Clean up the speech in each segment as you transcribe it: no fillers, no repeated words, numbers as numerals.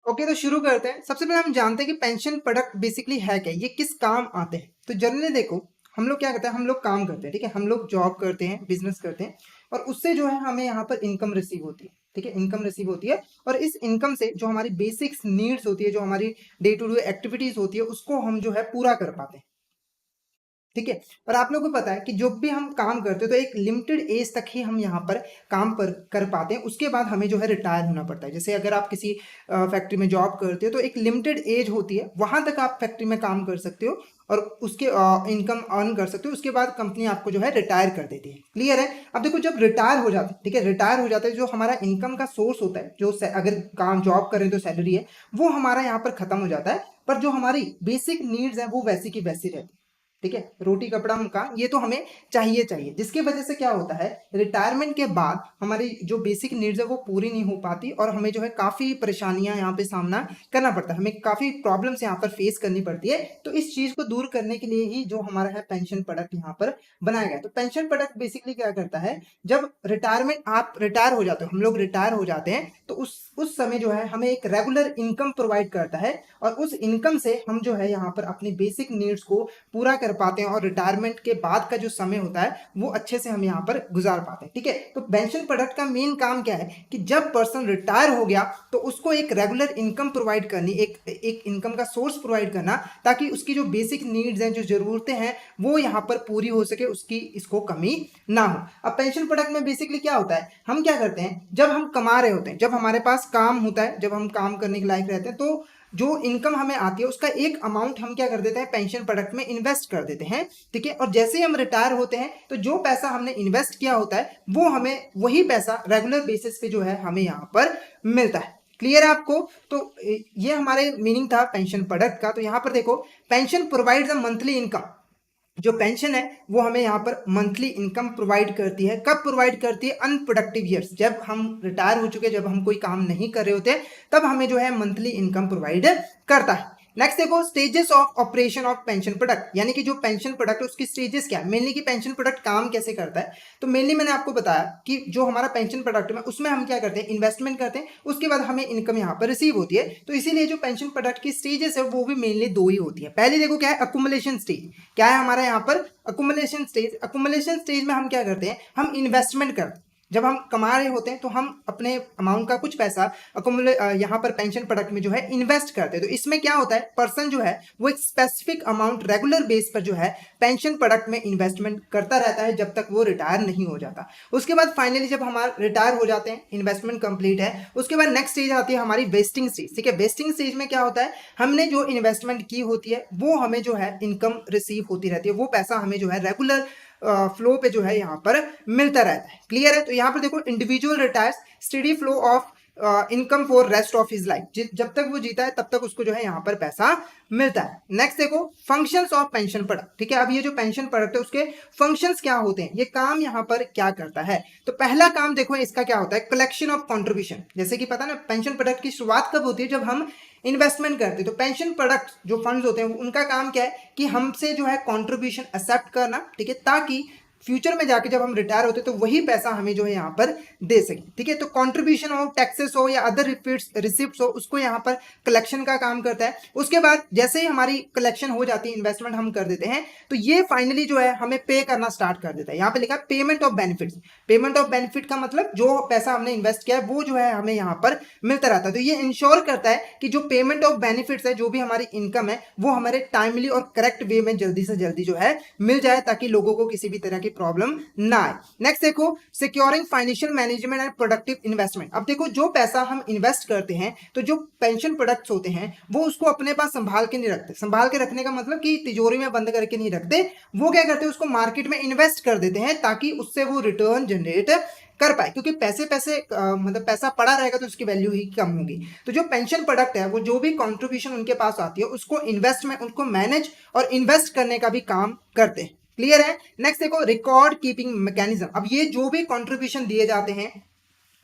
Okay, तो शुरू करते हैं। सबसे पहले हम जानते हैं कि पेंशन प्रोडक्ट बेसिकली है क्या, ये किस काम आते हैं। तो जनरली देखो, हम लोग क्या करते हैं, हम लोग काम करते हैं, ठीक है, हम लोग जॉब करते हैं, बिजनेस करते हैं, और उससे जो है हमें यहाँ पर इनकम रिसीव होती है, ठीक है, इनकम रिसीव होती है। और इस इनकम से जो हमारी बेसिक्स नीड्स होती है, जो हमारी डे टू डे एक्टिविटीज होती है, उसको हम जो है पूरा कर पाते हैं, ठीक है। और आप लोगों को पता है कि जब भी हम काम करते हैं तो एक लिमिटेड एज तक ही हम यहाँ पर काम पर कर पाते हैं, उसके बाद हमें जो है रिटायर होना पड़ता है। जैसे अगर आप किसी फैक्ट्री में जॉब करते हो तो एक लिमिटेड एज होती है, वहां तक आप फैक्ट्री में काम कर सकते हो और उसके इनकम अर्न कर सकते हो। उसके बाद कंपनी आपको जो है रिटायर कर देती है। क्लियर है। अब देखो, जब रिटायर हो जाते हैं, ठीक है, रिटायर हो जाता है, जो हमारा इनकम का सोर्स होता है, जो अगर काम जॉब करें तो सैलरी है, वो हमारा यहाँ पर खत्म हो जाता है। पर जो हमारी बेसिक नीड्स है वो वैसी की वैसी रहती है, ठीक है। रोटी कपड़ा मकान ये तो हमें चाहिए चाहिए, जिसकी वजह से क्या होता है, रिटायरमेंट के बाद हमारी जो बेसिक नीड्स है वो पूरी नहीं हो पाती और हमें जो है काफ़ी परेशानियां यहाँ पे सामना करना पड़ता है, हमें काफ़ी प्रॉब्लम्स यहाँ पर फेस करनी पड़ती है। तो इस चीज़ को दूर करने के लिए ही जो हमारा है पेंशन प्रोडक्ट यहाँ पर बनाया गया है। तो पेंशन प्रोडक्ट बेसिकली क्या करता है, जब रिटायरमेंट आप रिटायर हो जाते हो, हम लोग रिटायर हो जाते हैं, तो उस समय जो है हमें एक रेगुलर इनकम प्रोवाइड करता है और उस इनकम से हम जो है यहाँ पर अपनी बेसिक नीड्स को पूरा कर पाते हैं और रिटायरमेंट के बाद का जो समय होता है वो अच्छे से हम यहाँ पर गुजार पाते हैं, ठीक है। तो पेंशन प्रोडक्ट का मेन काम क्या है कि जब पर्सन रिटायर हो गया तो उसको एक रेगुलर इनकम प्रोवाइड करनी, एक इनकम का सोर्स प्रोवाइड करना, ताकि उसकी जो बेसिक नीड्स हैं, जो जरूरतें हैं, वो यहाँ पर पूरी हो सके, उसकी इसको कमी ना हो। अब पेंशन प्रोडक्ट में बेसिकली क्या होता है, हम क्या करते हैं, जब हम कमा रहे होते हैं, जब हमारे पास काम होता है, जब हम काम करने के लायक रहते हैं, तो जो इनकम हमें आती है उसका एक अमाउंट हम क्या कर देते हैं, पेंशन प्रोडक्ट में इन्वेस्ट कर देते हैं, ठीक है। और जैसे ही हम रिटायर होते हैं तो जो पैसा हमने इन्वेस्ट किया होता है वो हमें वही पैसा रेगुलर बेसिस पे जो है हमें यहाँ पर मिलता है। क्लियर है आपको। तो ये हमारे मीनिंग था पेंशन प्रोडक्ट का। तो यहाँ पर देखो, pension provides a monthly income, जो पेंशन है वो हमें यहाँ पर मंथली इनकम प्रोवाइड करती है। कब प्रोवाइड करती है, अनप्रोडक्टिव ईयर्स, जब हम रिटायर हो चुके, जब हम कोई काम नहीं कर रहे होते, तब हमें जो है मंथली इनकम प्रोवाइड करता है। नेक्स्ट देखो, stages of operation of pension product, यानी कि जो पेंशन प्रोडक्ट है उसकी स्टेजेस क्या है, मेनली कि पेंशन प्रोडक्ट काम कैसे करता है। तो मेनली मैंने आपको बताया कि जो हमारा पेंशन प्रोडक्ट है उसमें हम क्या करते हैं, इन्वेस्टमेंट करते हैं, उसके बाद हमें इनकम यहाँ पर रिसीव होती है। तो इसीलिए जो पेंशन प्रोडक्ट की स्टेजेस है वो भी मेनली दो ही होती है। पहले देखो क्या है, अकुमुलेशन स्टेज, क्या है हमारा यहाँ पर अकुमुलेशन स्टेज। अकुमुलेशन स्टेज में हम क्या करते हैं, हम इन्वेस्टमेंट करते हैं। जब हम कमा रहे होते हैं तो हम अपने अमाउंट का कुछ पैसा यहाँ पर पेंशन प्रोडक्ट में जो है इन्वेस्ट करते हैं। तो इसमें क्या होता है, पर्सन जो है वो एक स्पेसिफिक अमाउंट रेगुलर बेस पर जो है पेंशन प्रोडक्ट में इन्वेस्टमेंट करता रहता है जब तक वो रिटायर नहीं हो जाता। उसके बाद फाइनली जब हमारा रिटायर हो जाते हैं, इन्वेस्टमेंट कंप्लीट है, उसके बाद नेक्स्ट स्टेज आती है हमारी वेस्टिंग स्टेज, ठीक है। वेस्टिंग स्टेज में क्या होता है, हमने जो इन्वेस्टमेंट की होती है वो हमें जो है इनकम रिसीव होती रहती है, वो पैसा हमें जो है रेगुलर फ्लो पे जो है यहाँ पर मिलता रहता है। क्लियर है। तो यहाँ पर देखो, individual retires steady flow of income for rest of his life, जब तक वो जीता है तब तक उसको जो है यहाँ पर पैसा मिलता है। नेक्स्ट देखो, फंक्शंस ऑफ पेंशन प्रोडक्ट, ठीक है। अब ये जो पेंशन प्रोडक्ट है उसके फंक्शंस क्या होते हैं, ये काम यहाँ पर क्या करता है। तो पहला काम देखो इसका क्या होता है, कलेक्शन ऑफ कंट्रीब्यूशन। जैसे कि पता ना, पेंशन प्रोडक्ट की शुरुआत कब होती है, जब हम इन्वेस्टमेंट करते हैं। तो पेंशन प्रोडक्ट जो फंड्स होते हैं उनका काम क्या है कि हमसे जो है कंट्रीब्यूशन एक्सेप्ट करना, ठीक है, ताकि फ्यूचर में जाके जब हम रिटायर होते तो वही पैसा हमें जो है यहाँ पर दे सके, ठीक है। तो कंट्रीब्यूशन हो, टैक्सेस हो या अदर रिसिप्ट हो, उसको यहाँ पर कलेक्शन का काम करता है। उसके बाद जैसे ही हमारी कलेक्शन हो जाती है, इन्वेस्टमेंट हम कर देते हैं, तो ये फाइनली जो है हमें पे करना स्टार्ट कर देता है। यहाँ पे लिखा है payment of benefits. Payment of benefit का मतलब जो पैसा हमने इन्वेस्ट किया है वो जो है हमें यहाँ पर मिलता रहता है। तो ये इंश्योर करता है कि जो पेमेंट ऑफ बेनिफिट्स है, जो भी हमारी इनकम है, वो हमारे टाइमली और करेक्ट वे में जल्दी से जल्दी जो है मिल जाए, ताकि लोगों को किसी भी तरह की प्रॉब्लम ना आए। नेक्स्ट देखो, securing financial management and productive investment. अब देखो, जो पैसा हम इन्वेस्ट करते हैं, तो जो पेंशन प्रोडक्ट्स होते हैं वो उसको अपने पास संभाल के नहीं रखते। संभाल के रखने का मतलब कि तिजोरी में बंद करके नहीं रखते, वो क्या करते हैं, उसको मार्केट में इन्वेस्ट कर देते हैं ताकि उससे वो रिटर्न जनरेट कर पाए। क्योंकि मतलब पैसा पड़ा रहेगा तो उसकी वैल्यू ही कम होगी। तो जो पेंशन प्रोडक्ट है वो जो भी कंट्रीब्यूशन उनके पास आती है उसको इन्वेस्टमेंट, उनको मैनेज और इन्वेस्ट करने का भी काम करते हैं। क्लियर है। नेक्स्ट देखो, रिकॉर्ड कीपिंग मैकेनिज्म। अब ये जो भी कंट्रीब्यूशन दिए जाते हैं,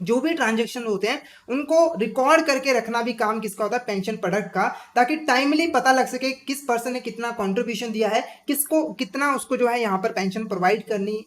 जो भी ट्रांजेक्शन होते हैं, उनको रिकॉर्ड करके रखना भी काम किसका होता है, पेंशन प्रोडक्ट का, ताकि टाइमली पता लग सके किस पर्सन ने कितना कंट्रीब्यूशन दिया है, किसको कितना उसको जो है यहाँ पर पेंशन प्रोवाइड करनी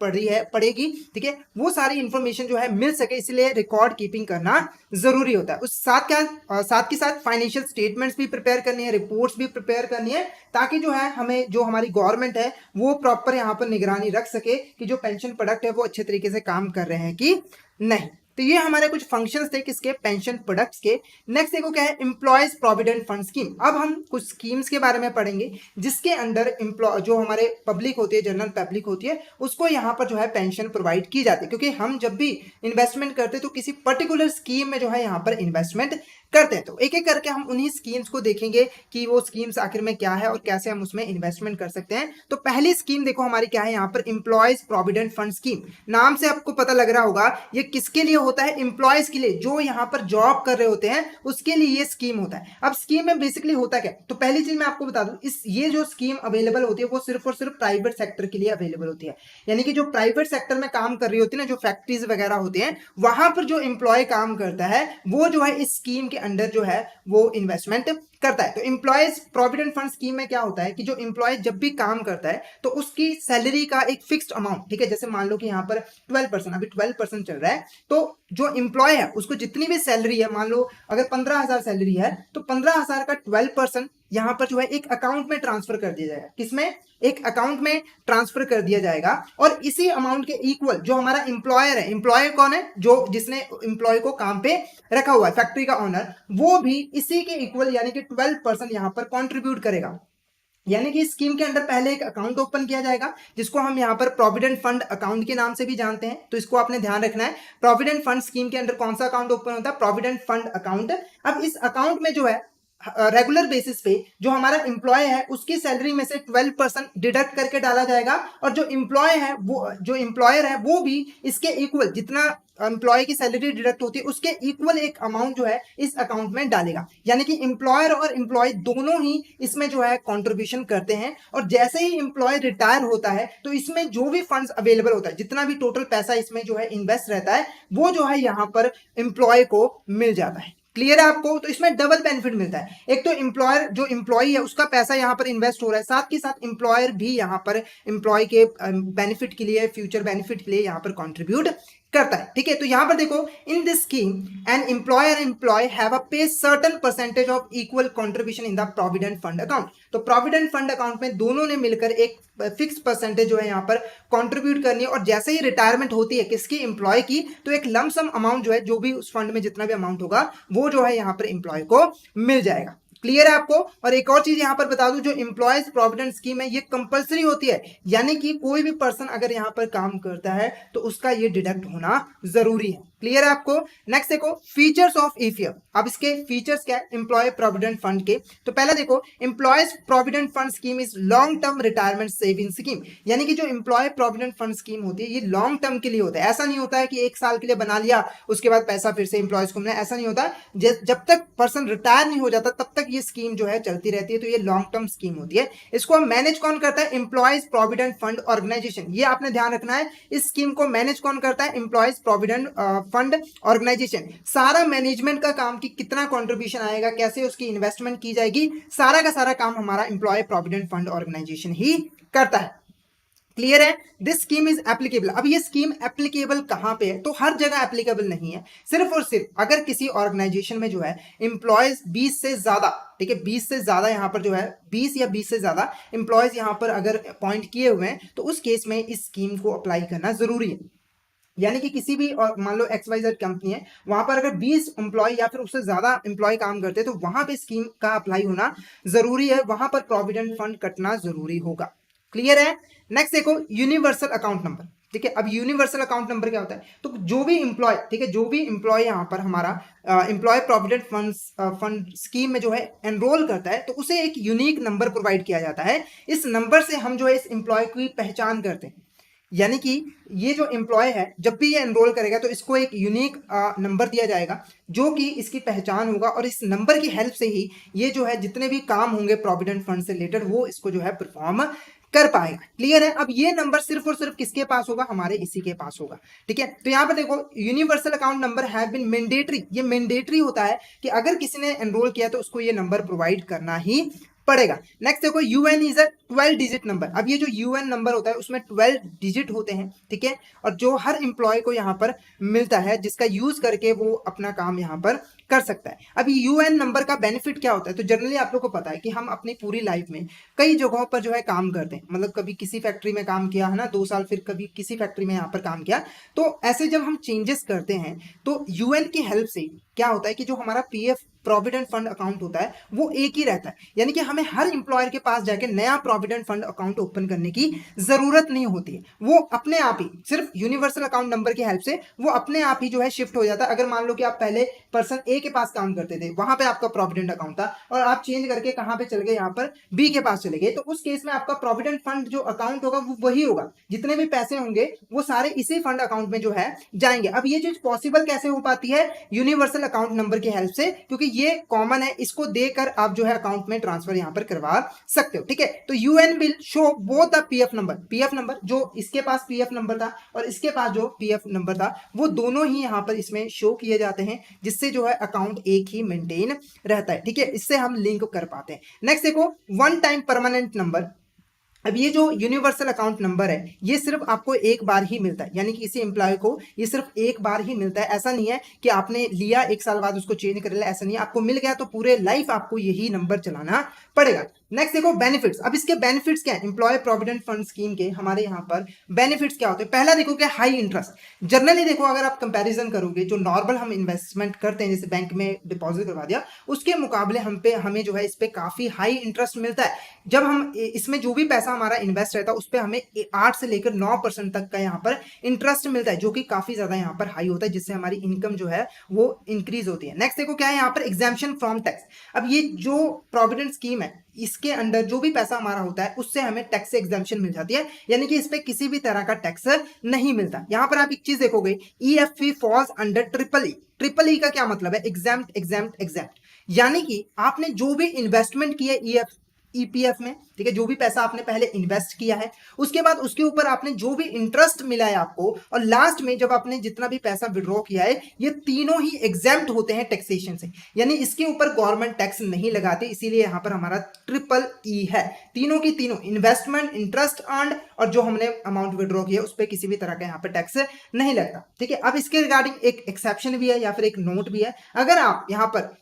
पड़ेगी, ठीक है, वो सारी इंफॉर्मेशन जो है मिल सके, इसलिए रिकॉर्ड कीपिंग करना जरूरी होता है। उस साथ के साथ फाइनेंशियल स्टेटमेंट्स भी प्रिपेयर करनी है, रिपोर्ट्स भी प्रिपेयर करनी है, ताकि जो है हमें जो हमारी गवर्नमेंट है वो प्रॉपर यहाँ पर निगरानी रख सके कि जो पेंशन प्रोडक्ट है वो अच्छे तरीके से काम कर रहे हैं कि नहीं। तो ये हमारे कुछ फंक्शंस थे किसके, पेंशन प्रोडक्ट्स के। नेक्स्ट देखो क्या है, एम्प्लॉयज प्रोविडेंट फंड स्कीम। अब हम कुछ स्कीम्स के बारे में पढ़ेंगे जिसके अंडर जो हमारे पब्लिक होती है, जनरल पब्लिक होती है, उसको यहाँ पर जो है पेंशन प्रोवाइड की जाती है। क्योंकि हम जब भी इन्वेस्टमेंट करते हैं तो किसी पर्टिकुलर स्कीम में जो है यहाँ पर इन्वेस्टमेंट करते हैं। तो एक एक करके हम उन्हीं स्कीम्स को देखेंगे कि वो स्कीम्स आखिर में क्या है और कैसे हम उसमें इन्वेस्टमेंट कर सकते हैं। तो पहली स्कीम देखो हमारी क्या है यहाँ पर, एम्प्लॉयज प्रोविडेंट फंड स्कीम। नाम से आपको पता लग रहा होगा ये किसके लिए होता है, एम्प्लॉयज के लिए, जो यहाँ पर जॉब कर रहे होते हैं उसके लिए ये स्कीम होता है। अब स्कीम में बेसिकली होता क्या, तो पहली चीज मैं आपको बता दूं, ये जो स्कीम अवेलेबल होती है वो सिर्फ और सिर्फ प्राइवेट सेक्टर के लिए अवेलेबल होती है। यानी कि जो प्राइवेट सेक्टर में काम कर रही होती है ना, जो फैक्ट्रीज वगैरह होती हैं, वहां पर जो एम्प्लॉय काम करता है वो जो है इस स्कीम के अंडर जो है वो इन्वेस्टमेंट करता है। तो एम्प्लॉयज प्रोविडेंट फंड स्कीम में क्या होता है कि जो एम्प्लॉय जब भी काम करता है तो उसकी सैलरी का एक फिक्स्ड अमाउंट, ठीक है, जैसे मान लो कि यहाँ पर 12%, अभी 12% चल रहा है, तो जो एम्प्लॉय है उसको जितनी भी सैलरी है, मान लो अगर 15,000 सैलरी है तो 15,000 का 12% यहाँ पर जो है एक अकाउंट में ट्रांसफर कर दिया जाएगा। किसमें, एक अकाउंट में ट्रांसफर कर दिया जाएगा। और इसी अमाउंट के इक्वल जो हमारा एम्प्लॉयर है, एम्प्लॉयर कौन है, जो जिसने एम्प्लॉय को काम पे रखा हुआ है, फैक्ट्री का ओनर, वो भी इसी के इक्वल यानी कि 12% यहाँ पर कंट्रीब्यूट करेगा। यानी कि स्कीम के अंदर पहले एक अकाउंट ओपन किया जाएगा जिसको हम यहाँ पर प्रोविडेंट फंड अकाउंट के नाम से भी जानते हैं। तो इसको आपने ध्यान रखना है, प्रोविडेंट फंड स्कीम के अंदर कौन सा अकाउंट ओपन होता है, प्रोविडेंट फंड अकाउंट। अब इस अकाउंट में जो है रेगुलर बेसिस पे जो हमारा एम्प्लॉय है उसकी सैलरी में से 12% डिडक्ट करके डाला जाएगा, और जो एम्प्लॉय है वो, जो एम्प्लॉयर है वो भी इसके इक्वल, जितना एम्प्लॉय की सैलरी डिडक्ट होती है उसके इक्वल एक अमाउंट जो है इस अकाउंट में डालेगा। यानी कि एम्प्लॉयर और एम्प्लॉय दोनों ही इसमें जो है कंट्रीब्यूशन करते हैं। और जैसे ही एम्प्लॉय रिटायर होता है तो इसमें जो भी फंड्स अवेलेबल होता है, जितना भी टोटल पैसा इसमें जो है इन्वेस्ट रहता है, वो जो है यहाँ पर एम्प्लॉय को मिल जाता है। क्लियर है आपको? तो इसमें डबल बेनिफिट मिलता है, एक तो एम्प्लॉयर, जो एम्प्लॉय है उसका पैसा यहाँ पर इन्वेस्ट हो रहा है, साथ के साथ एम्प्लॉयर भी यहाँ पर एम्प्लॉय के बेनिफिट के लिए, फ्यूचर बेनिफिट के लिए यहाँ पर कंट्रीब्यूट करता है। ठीक है, तो यहां पर देखो, in this scheme an employer employ have a pay certain percentage of equal contribution in the provident fund account. तो प्रोविडेंट फंड अकाउंट में दोनों ने मिलकर एक फिक्स परसेंटेज जो है यहाँ पर कंट्रीब्यूट करनी है। और जैसे ही रिटायरमेंट होती है किसकी, एम्प्लॉय की, तो एक लमसम अमाउंट जो है, जो भी उस फंड में जितना भी अमाउंट होगा वो जो है यहाँ पर एम्प्लॉय को मिल जाएगा। क्लियर है आपको? और एक और चीज यहां पर बता दूं, जो एम्प्लॉयज प्रोविडेंट स्कीम है ये कंपलसरी होती है, यानी कि कोई भी पर्सन अगर यहां पर काम करता है तो उसका ये डिडक्ट होना जरूरी है। क्लियर है आपको? नेक्स्ट देखो, फीचर्स ऑफ ईपीएफ। अब इसके फीचर्स क्या है एम्प्लॉय प्रोविडेंट फंड के? तो पहला देखो, employees provident fund scheme is long term retirement saving scheme. यानी कि जो एम्प्लॉय प्रोविडेंट फंड स्कीम होती है ये लॉन्ग टर्म के लिए होता है। ऐसा नहीं होता है कि एक साल के लिए बना लिया उसके बाद पैसा फिर से एम्प्लॉयज को मिला, ऐसा नहीं होता। जब तक पर्सन रिटायर नहीं हो जाता तब तक ये स्कीम जो है चलती रहती है। तो ये लॉन्ग टर्म स्कीम होती है। इसको मैनेज कौन करता है, एम्प्लॉयज प्रोविडेंट फंड ऑर्गेनाइजेशन। ये आपने ध्यान रखना है, इस स्कीम को मैनेज कौन करता है, एम्प्लॉयज प्रोविडेंट फंड ऑर्गेनाइजेशन। सारा मैनेजमेंट का काम कि कितना कंट्रीब्यूशन आएगा, कैसे उसकी इन्वेस्टमेंट की जाएगी, सारा का सारा काम हमारा एम्प्लॉय प्रोविडेंट फंड ऑर्गेनाइजेशन ही करता है। क्लियर है? This scheme is applicable. अब ये स्कीम एप्लीकेबल कहां पे है, तो हर जगह एप्लीकेबल नहीं है। सिर्फ और सिर्फ अगर किसी ऑर्गेनाइजेशन में जो है एम्प्लॉयज 20 से ज्यादा, ठीक है, 20 से ज्यादा यहाँ पर जो है 20 या 20 से ज्यादा एम्प्लॉयज यहाँ पर अगर अपॉइंट किए हुए हैं तो उस केस में इस स्कीम को अप्लाई करना जरूरी है। यानी कि किसी भी, और मान लो XYZ कंपनी है, वहां पर अगर 20 एम्प्लॉय या फिर उससे ज्यादा एम्प्लॉय काम करते हैं तो वहां पे स्कीम का अप्लाई होना जरूरी है, वहां पर प्रोविडेंट फंड कटना जरूरी होगा। क्लियर है? नेक्स्ट देखो, यूनिवर्सल अकाउंट नंबर। ठीक है, अब यूनिवर्सल अकाउंट नंबर क्या होता है, तो जो भी एम्प्लॉय, ठीक है, जो भी एम्प्लॉय यहाँ पर हमारा एम्प्लॉय प्रोविडेंट फंड स्कीम में जो है एनरोल करता है तो उसे एक यूनिक नंबर प्रोवाइड किया जाता है। इस नंबर से हम जो है इस एम्प्लॉय की पहचान करते हैं। यानी कि ये जो एम्प्लॉय है जब भी ये एनरोल करेगा तो इसको एक यूनिक नंबर दिया जाएगा जो कि इसकी पहचान होगा, और इस नंबर की हेल्प से ही ये जो है जितने भी काम होंगे प्रोविडेंट फंड से रिलेटेड वो इसको जो है परफॉर्म कर पाएगा। क्लियर है? अब ये नंबर सिर्फ और सिर्फ किसके पास होगा, हमारे इसी के पास होगा। ठीक है, तो यहाँ पर देखो, universal account number have been mandatory. ये मैंडेटरी होता है कि अगर किसी ने एनरोल किया तो उसको ये नंबर प्रोवाइड करना ही पड़ेगा। नेक्स्ट देखो UN is a 12 digit number. अब ये जो यूएन नंबर होता है उसमें 12 डिजिट होते हैं, ठीक है, और जो हर एम्प्लॉय को यहाँ पर मिलता है जिसका यूज करके वो अपना काम यहाँ पर कर सकता है। अब यूएन नंबर का बेनिफिट क्या होता है? तो जनरली आप लोग को पता है कि हम अपनी पूरी लाइफ में कई जगहों पर जो है काम करते हैं, मतलब कभी किसी फैक्ट्री में काम किया है ना 2 साल, फिर कभी किसी फैक्ट्री में यहाँ पर काम किया। तो ऐसे जब हम चेंजेस करते हैं तो यूएन की हेल्प से क्या होता है कि जो हमारा पीएफ प्रोविडेंट फंड अकाउंट होता है वो एक ही रहता है, यानी कि हमें हर एम्प्लॉयर के पास जाके नया प्रोविडेंट फंड अकाउंट ओपन करने की जरूरत नहीं होती है। वो अपने आप ही सिर्फ यूनिवर्सल अकाउंट नंबर की हेल्प से वो अपने आप ही जो है शिफ्ट हो जाता है। अगर मान लो कि आप पहले पर्सन ए के पास काम करते थे, वहां पे आपका प्रोविडेंट अकाउंट था, और आप चेंज करके कहां पे चले गए, यहाँ पर बी के पास चले गए, तो उस केस में आपका प्रोविडेंट फंड जो अकाउंट होगा वो वही होगा, जितने भी पैसे होंगे वो सारे इसी फंड अकाउंट में जो है जाएंगे। अब ये चीज पॉसिबल कैसे हो पाती है? यूनिवर्सल अकाउंट नंबर की हेल्प से, क्योंकि ये कॉमन है, इसको देकर आप जो है अकाउंट में ट्रांसफर यहां पर करवा सकते हो, ठीक है। तो UN will show both the PF number जो इसके पास पीएफ नंबर था और इसके पास जो पीएफ नंबर था, वो दोनों ही यहां पर इसमें शो किए जाते हैं, जिससे जो है अकाउंट एक ही मेंटेन रहता है, ठीक है। इससे हम लिंक कर पाते हैं। नेक्स्ट देखो वन टाइम परमानेंट नंबर। अब ये जो यूनिवर्सल अकाउंट नंबर है ये सिर्फ आपको एक बार ही मिलता है, यानी कि किसी एम्प्लॉय को ये सिर्फ एक बार ही मिलता है। ऐसा नहीं है कि आपने लिया 1 साल बाद उसको चेंज कर लिया, ऐसा नहीं है। आपको मिल गया तो पूरे लाइफ आपको यही नंबर चलाना पड़ेगा। नेक्स्ट देखो बेनिफिट्स। अब इसके बेनिफिट्स क्या है? एम्प्लॉय प्रोविडेंट फंड स्कीम के हमारे यहाँ पर बेनिफिट्स क्या होते हैं? पहला देखो क्या, हाई इंटरेस्ट। जनरली देखो अगर आप कंपैरिजन करोगे जो नॉर्मल हम इन्वेस्टमेंट करते हैं, जैसे बैंक में डिपॉजिट करवा दिया, उसके मुकाबले हमें जो है इस पे काफी हाई इंटरेस्ट मिलता है। जब हम इसमें जो भी पैसा हमारा इन्वेस्ट रहता है उस पर हमें 8 से लेकर 9% तक का यहाँ पर इंटरेस्ट मिलता है, जो कि काफी ज्यादा यहाँ पर हाई होता है, जिससे हमारी इनकम जो है वो इंक्रीज होती है। नेक्स्ट देखो क्या है यहाँ पर, एग्जाम्पशन फ्रॉम टैक्स। अब ये जो प्रोविडेंट स्कीम है इसके अंडर जो भी पैसा हमारा होता है उससे हमें टैक्स से एग्जाम्पशन मिल जाती है, यानी कि इस पे किसी भी तरह का टैक्स नहीं मिलता। यहाँ पर आप एक चीज देखोगे, EFP falls under triple E. Triple E का क्या मतलब है? एग्जाम्प्ट एग्जाम्प्ट एग्जाम्प्ट, यानी कि आपने जो भी इन्वेस्टमेंट की है ईपीएफ में, ठीक है, जो भी पैसा आपने पहले इन्वेस्ट किया है उसके बाद उसके ऊपर आपने जो भी इंटरेस्ट मिला है आपको, और लास्ट में जब आपने जितना भी पैसा विड्रॉ किया है, ये तीनों ही एग्जेम्प्ट होते हैं टैक्सेशन से, यानी इसके ऊपर गवर्नमेंट टैक्स नहीं लगाती। इसीलिए यहां पर हमारा ट्रिपल ई है। तीनों की तीनों, इन्वेस्टमेंट, इंटरेस्ट अर्न्ड और जो हमने अमाउंट विड्रॉ किया उस पर किसी भी तरह का यहाँ पर टैक्स नहीं लगता, ठीक है। अब इसके रिगार्डिंग एक एक्सेप्शन भी है या फिर एक नोट भी है। अगर आप यहाँ पर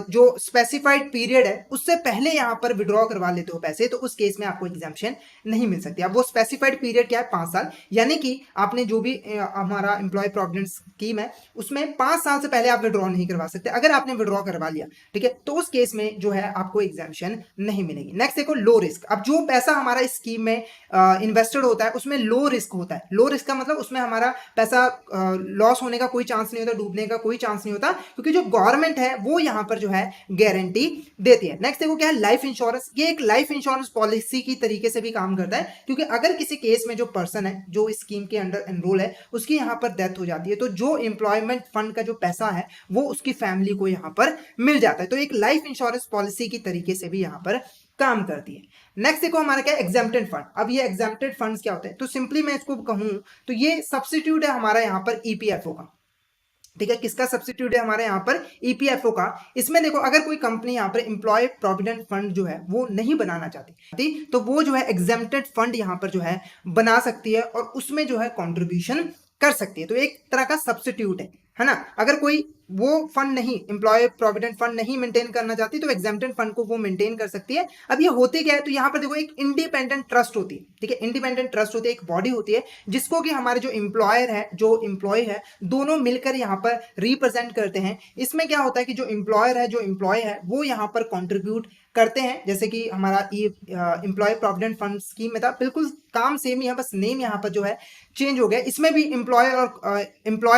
जो स्पेसिफाइड पीरियड है उससे पहले यहां पर विड्रॉ करवा लेते हो पैसे, तो उस केस में आपको एग्जाम्पशन नहीं मिल सकती। अब वो स्पेसिफाइड पीरियड क्या है? 5 साल, यानी कि आपने जो भी हमारा एम्प्लॉय प्रोविडेंट स्कीम है उसमें 5 साल से पहले आप विड्रॉ नहीं करवा सकते। अगर आपने विड्रॉ करवा लिया, ठीक है, तो उस केस में जो है आपको एग्जाम्पशन नहीं मिलेगी। नेक्स्ट देखो लो रिस्क। अब जो पैसा हमारा इस स्कीम में इन्वेस्टेड होता है उसमें लो रिस्क होता है। लो रिस्क का मतलब उसमें हमारा पैसा लॉस होने का कोई चांस नहीं होता, डूबने का कोई चांस नहीं होता, क्योंकि जो गवर्नमेंट है वो यहाँ पर जो है गारंटी देती है। नेक्स्ट देखो क्या है, लाइफ इंश्योरेंस। ये एक लाइफ इंश्योरेंस पॉलिसी की तरीके से भी काम करता है, क्योंकि अगर किसी केस में जो पर्सन है जो इस स्कीम के अंडर एनरोल है उसकी यहाँ पर डेथ हो जाती है, तो जो एम्प्लॉयमेंट फंड का जो पैसा है वो उसकी फैमिली को यहाँ पर मिल जाता है। तो एक लाइफ इंश्योरेंस पॉलिसी की तरीके से भी यहाँ पर काम करती है। नेक्स्ट देखो हमारा क्या है, एग्जेम्प्टेड फंड। अब ये एग्जेम्प्टेड फंड्स क्या होते हैं? तो सिंपली मैं इसको कहूं तो ये सब्स्टिट्यूट है हमारा यहाँ पर ईपीएफओ का, ठीक है। किसका सब्स्टिट्यूट है? हमारे यहाँ पर ईपीएफओ का। इसमें देखो अगर कोई कंपनी यहाँ पर एम्प्लॉय प्रोविडेंट फंड जो है वो नहीं बनाना चाहती तो वो जो है एग्जेम्प्टेड फंड यहाँ पर जो है बना सकती है और उसमें जो है कॉन्ट्रीब्यूशन कर सकती है। तो एक तरह का सब्स्टिट्यूट है ना। अगर कोई वो फंड नहीं, एम्प्लॉय प्रोविडेंट फंड नहीं मेंटेन करना चाहती तो एग्जेम्प्टेड फंड को वो मेंटेन कर सकती है। अब ये होती क्या है? तो यहाँ पर देखो एक इंडिपेंडेंट ट्रस्ट होती है, ठीक है। इंडिपेंडेंट ट्रस्ट होती है, एक बॉडी होती है जिसको कि हमारे जो एम्प्लॉयर है जो एम्प्लॉय है दोनों मिलकर यहाँ पर रिप्रेजेंट करते हैं। इसमें क्या होता है कि जो एम्प्लॉयर है जो एम्प्लॉय है वो यहाँ पर कॉन्ट्रीब्यूट करते हैं, जैसे कि हमारा एम्प्लॉय प्रोविडेंट फंड स्कीम में था, बिल्कुल काम सेम ही है, बस नेम यहाँ पर जो है चेंज हो गया। इसमें भी एम्प्लॉयर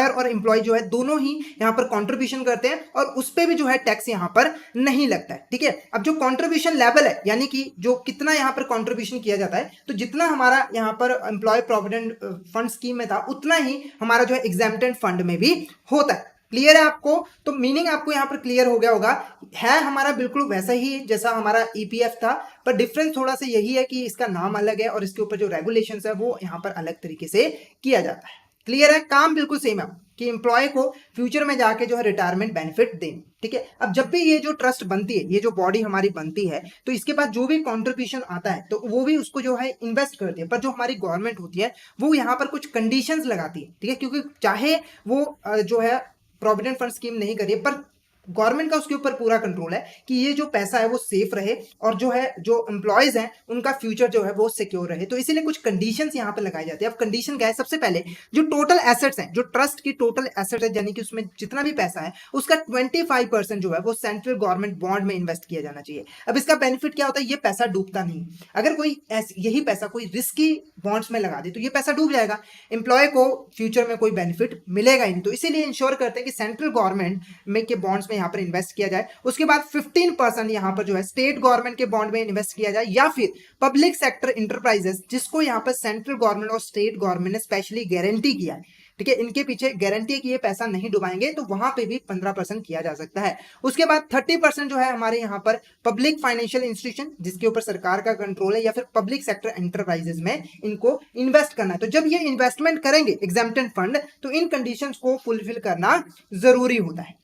और एम्प्लॉय जो है दोनों ही यहाँ पर कंट्रीब्यूशन करते हैं और उस पे भी जो है टैक्स यहाँ पर नहीं लगता है, ठीक है। अब जो कंट्रीब्यूशन लेवल है, यानी कि जो कितना यहाँ पर कंट्रीब्यूशन किया जाता है, तो जितना हमारा यहाँ पर एम्प्लॉय प्रोविडेंट फंड स्कीम में था उतना ही हमारा जो है एग्जेम्प्टेड फंड में भी होता है। क्लियर है आपको? तो मीनिंग आपको यहाँ पर क्लियर हो गया होगा। है हमारा बिल्कुल वैसा ही जैसा हमारा ईपीएफ था, पर डिफरेंस थोड़ा सा यही है कि इसका नाम अलग है और इसके ऊपर जो रेगुलेशंस है वो यहाँ पर अलग तरीके से किया जाता है। क्लियर है? काम बिल्कुल सेम है। कि एम्प्लॉय को फ्यूचर में जाके जो है रिटायरमेंट बेनिफिट दें। ठीक है, अब जब भी ये जो ट्रस्ट बनती है, ये जो बॉडी हमारी बनती है, तो इसके बाद जो भी कॉन्ट्रीब्यूशन आता है तो वो भी उसको जो है इन्वेस्ट करती है। पर जो हमारी गवर्नमेंट होती है वो यहाँ पर कुछ कंडीशंस लगाती है। ठीक है, क्योंकि चाहे वो जो है प्रोविडेंट फंड स्कीम नहीं करिए, पर गवर्नमेंट का उसके ऊपर पूरा कंट्रोल है कि ये जो पैसा है वो सेफ रहे और जो है जो एम्प्लॉयज हैं उनका फ्यूचर जो है वो सिक्योर रहे। तो इसीलिए कुछ कंडीशंस यहाँ पे लगाई जाती है। अब कंडीशन क्या है? सबसे पहले जो टोटल एसेट्स हैं, जो ट्रस्ट की टोटल एसेट है, यानी कि उसमें जितना भी पैसा है उसका 25% जो है वो सेंट्रल गवर्नमेंट बॉन्ड में इन्वेस्ट किया जाना चाहिए। अब इसका बेनिफिट क्या होता है? ये पैसा डूबता नहीं। अगर कोई यही पैसा कोई रिस्की बॉन्ड्स में लगा दे तो ये पैसा डूब जाएगा, एम्प्लॉय को फ्यूचर में कोई बेनिफिट मिलेगा ही नहीं। तो इसीलिए इंश्योर करते हैं कि सेंट्रल गवर्नमेंट में के बॉन्ड्स में यहाँ पर इन्वेस्ट किया जाए। उसके बाद 15% यहाँ पर जो है स्टेट गवर्नमेंट के बॉन्ड में इन्वेस्ट किया जाए, या फिर पब्लिक सेक्टर इंटरप्राइजेस जिसको यहाँ पर सेंट्रल गवर्नमेंट और स्टेट गवर्नमेंट ने स्पेशली गारंटी किया है। ठीक है, इनके पीछे गारंटी है कि ये पैसा नहीं डुबाएंगे, तो वहां पे भी 15% किया जा सकता है। उसके बाद 30% जो है हमारे यहाँ पर पब्लिक फाइनेंशियल इंस्टीट्यूशन जिसके ऊपर सरकार का कंट्रोल है, या फिर पब्लिक सेक्टर एंटरप्राइजेस में इनको इन्वेस्ट करना है। तो जब ये इन्वेस्टमेंट करेंगे एग्जेम्प्टेड फंड, तो इन कंडीशंस को फुलफिल करना जरूरी होता है।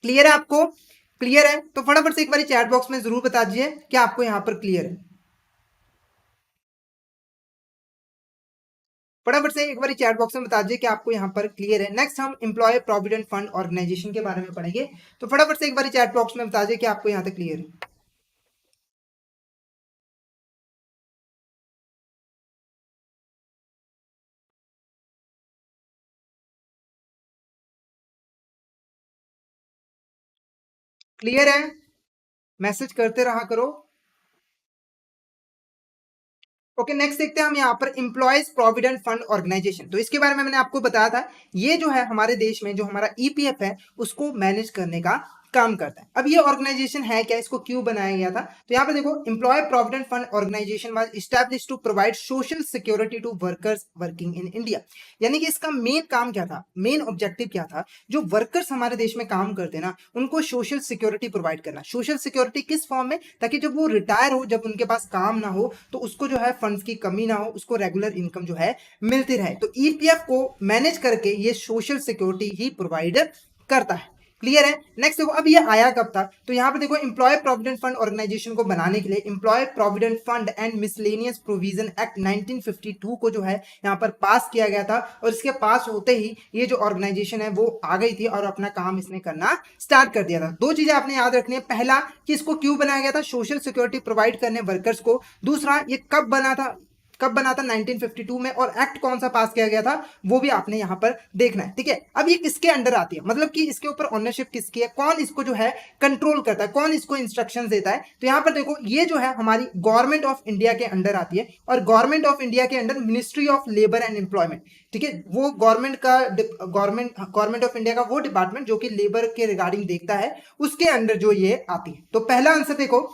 क्लियर है आपको? क्लियर है तो फटाफट से एक बार चैट बॉक्स में जरूर बता दीजिए क्या आपको यहां पर क्लियर है। फटाफट से एक बार चैट बॉक्स में बता दीजिए कि आपको यहां पर क्लियर है। नेक्स्ट हम एम्प्लॉय प्रोविडेंट फंड ऑर्गेनाइजेशन के बारे में पढ़ेंगे, तो फटाफट से एक बार चैट बॉक्स में बता दीजिए कि आपको यहां तक क्लियर है। क्लियर है? मैसेज करते रहा करो। ओके, नेक्स्ट देखते हैं हम यहाँ पर एम्प्लॉयज प्रोविडेंट फंड ऑर्गेनाइजेशन। तो इसके बारे में मैंने आपको बताया था, ये जो है हमारे देश में जो हमारा ईपीएफ है उसको मैनेज करने का काम करता है। अब ये ऑर्गेनाइजेशन है क्या, इसको क्यों बनाया गया था? तो यहाँ पे देखो, employ provident fund organisation was established to provide social security to workers working in India. यानी कि इसका मेन काम क्या था, मेन ऑब्जेक्टिव क्या था? जो वर्कर्स हमारे देश में काम करते हैं ना, उनको सोशल सिक्योरिटी प्रोवाइड करना। सोशल सिक्योरिटी किस फॉर्म में? ताकि जब वो रिटायर हो, जब उनके पास काम ना हो, तो उसको जो है फंड्स की कमी ना हो, उसको रेगुलर इनकम जो है मिलती रहे। तो ईपीएफ को मैनेज करके ये सोशल सिक्योरिटी ही प्रोवाइड करता है। क्लियर है? नेक्स्ट देखो, अब ये आया कब था? तो यहाँ पे देखो, एम्प्लॉय प्रोविडेंट फंड ऑर्गेनाइजेशन को बनाने के लिए employ provident fund and miscellaneous provision act 1952 को जो है यहाँ पर पास किया गया था, और इसके पास होते ही ये जो ऑर्गेनाइजेशन है वो आ गई थी और अपना काम इसने करना स्टार्ट कर दिया था। दो चीजें आपने याद रखनी है, पहला कि इसको क्यों बनाया गया था, सोशल सिक्योरिटी प्रोवाइड करने वर्कर्स को। दूसरा, ये कब बना था, कब बना था? 1952 में। और एक्ट कौन सा पास किया गया था वो भी आपने यहां पर देखना है। ठीक है, अब ये किसके अंडर आती है, मतलब कि इसके ऊपर ओनरशिप किसकी है, कौन इसको जो है कंट्रोल करता है, कौन इसको इंस्ट्रक्शंस देता है? तो यहां पर देखो, ये जो है हमारी गवर्नमेंट ऑफ इंडिया के अंडर आती है, और गवर्नमेंट ऑफ इंडिया के under ministry of labour and employment. ठीक है, वो गवर्नमेंट ऑफ इंडिया का वो डिपार्टमेंट जो कि लेबर के रिगार्डिंग देखता है, उसके अंडर जो ये आती है। तो पहला आंसर देखो,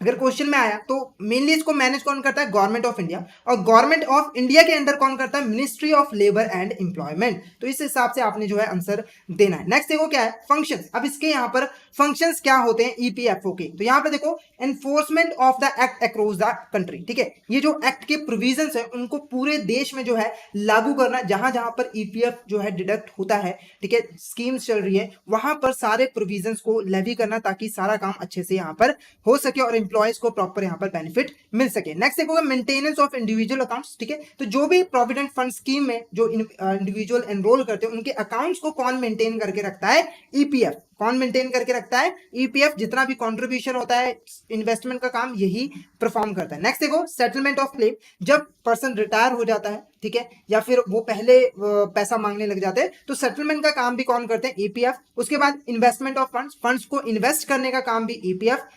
अगर क्वेश्चन में आया तो मेनली इसको मैनेज कौन करता है? Government of India. और गवर्नमेंट ऑफ इंडिया के अंदर कौन करता है? Ministry of labour and employment. तो इस हिसाब से आपने जो है आंसर देना है। नेक्स्ट देखो क्या है, फंक्शंस। अब इसके यहाँ पर फंक्शंस क्या होते हैं ईपीएफओ के? तो यहाँ पे देखो, enforcement of the act across the country. ठीक है, ये जो एक्ट के प्रोविजंस है उनको पूरे देश में जो है लागू करना, जहां जहां पर ईपीएफ जो है डिडक्ट होता है, ठीक है, स्कीम्स चल रही है, वहां पर सारे प्रोविजंस को लेवी करना, ताकि सारा काम अच्छे से यहाँ पर हो सके और एम्प्लॉयज को प्रॉपर यहाँ पर बेनिफिट मिल सके। नेक्स्ट देखोगे, मेंटेनेंस ऑफ इंडिविजुअल अकाउंट्स। ठीक है, तो जो भी प्रोविडेंट फंड स्कीम में जो इंडिविजुअल एनरोल करते हैं उनके अकाउंट्स को कौन मेंटेन करके रखता है? ईपीएफ। कौन मेंटेन करके रखता है? ईपीएफ। जितना भी कंट्रीब्यूशन होता है, इन्वेस्टमेंट का काम यही परफॉर्म करता है। नेक्स्ट देखो, सेटलमेंट ऑफ क्लेम। जब पर्सन रिटायर हो जाता है, ठीक है, या फिर वो पहले पैसा मांगने लग जाते हैं, तो सेटलमेंट का काम भी कौन करते हैं? ईपीएफ। उसके बाद इन्वेस्टमेंट ऑफ फंड्स, फंड्स को इन्वेस्ट करने का काम भी EPF.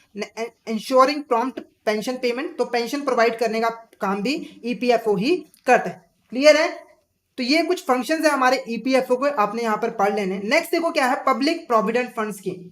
Ensuring prompt pension payment, तो पेंशन प्रोवाइड करने का काम भी ईपीएफओ ही करता है। क्लियर है? तो ये कुछ फंक्शंस है हमारे ईपीएफओ को, आपने यहां पर पढ़ लेने। नेक्स्ट देखो क्या है, public provident fund scheme.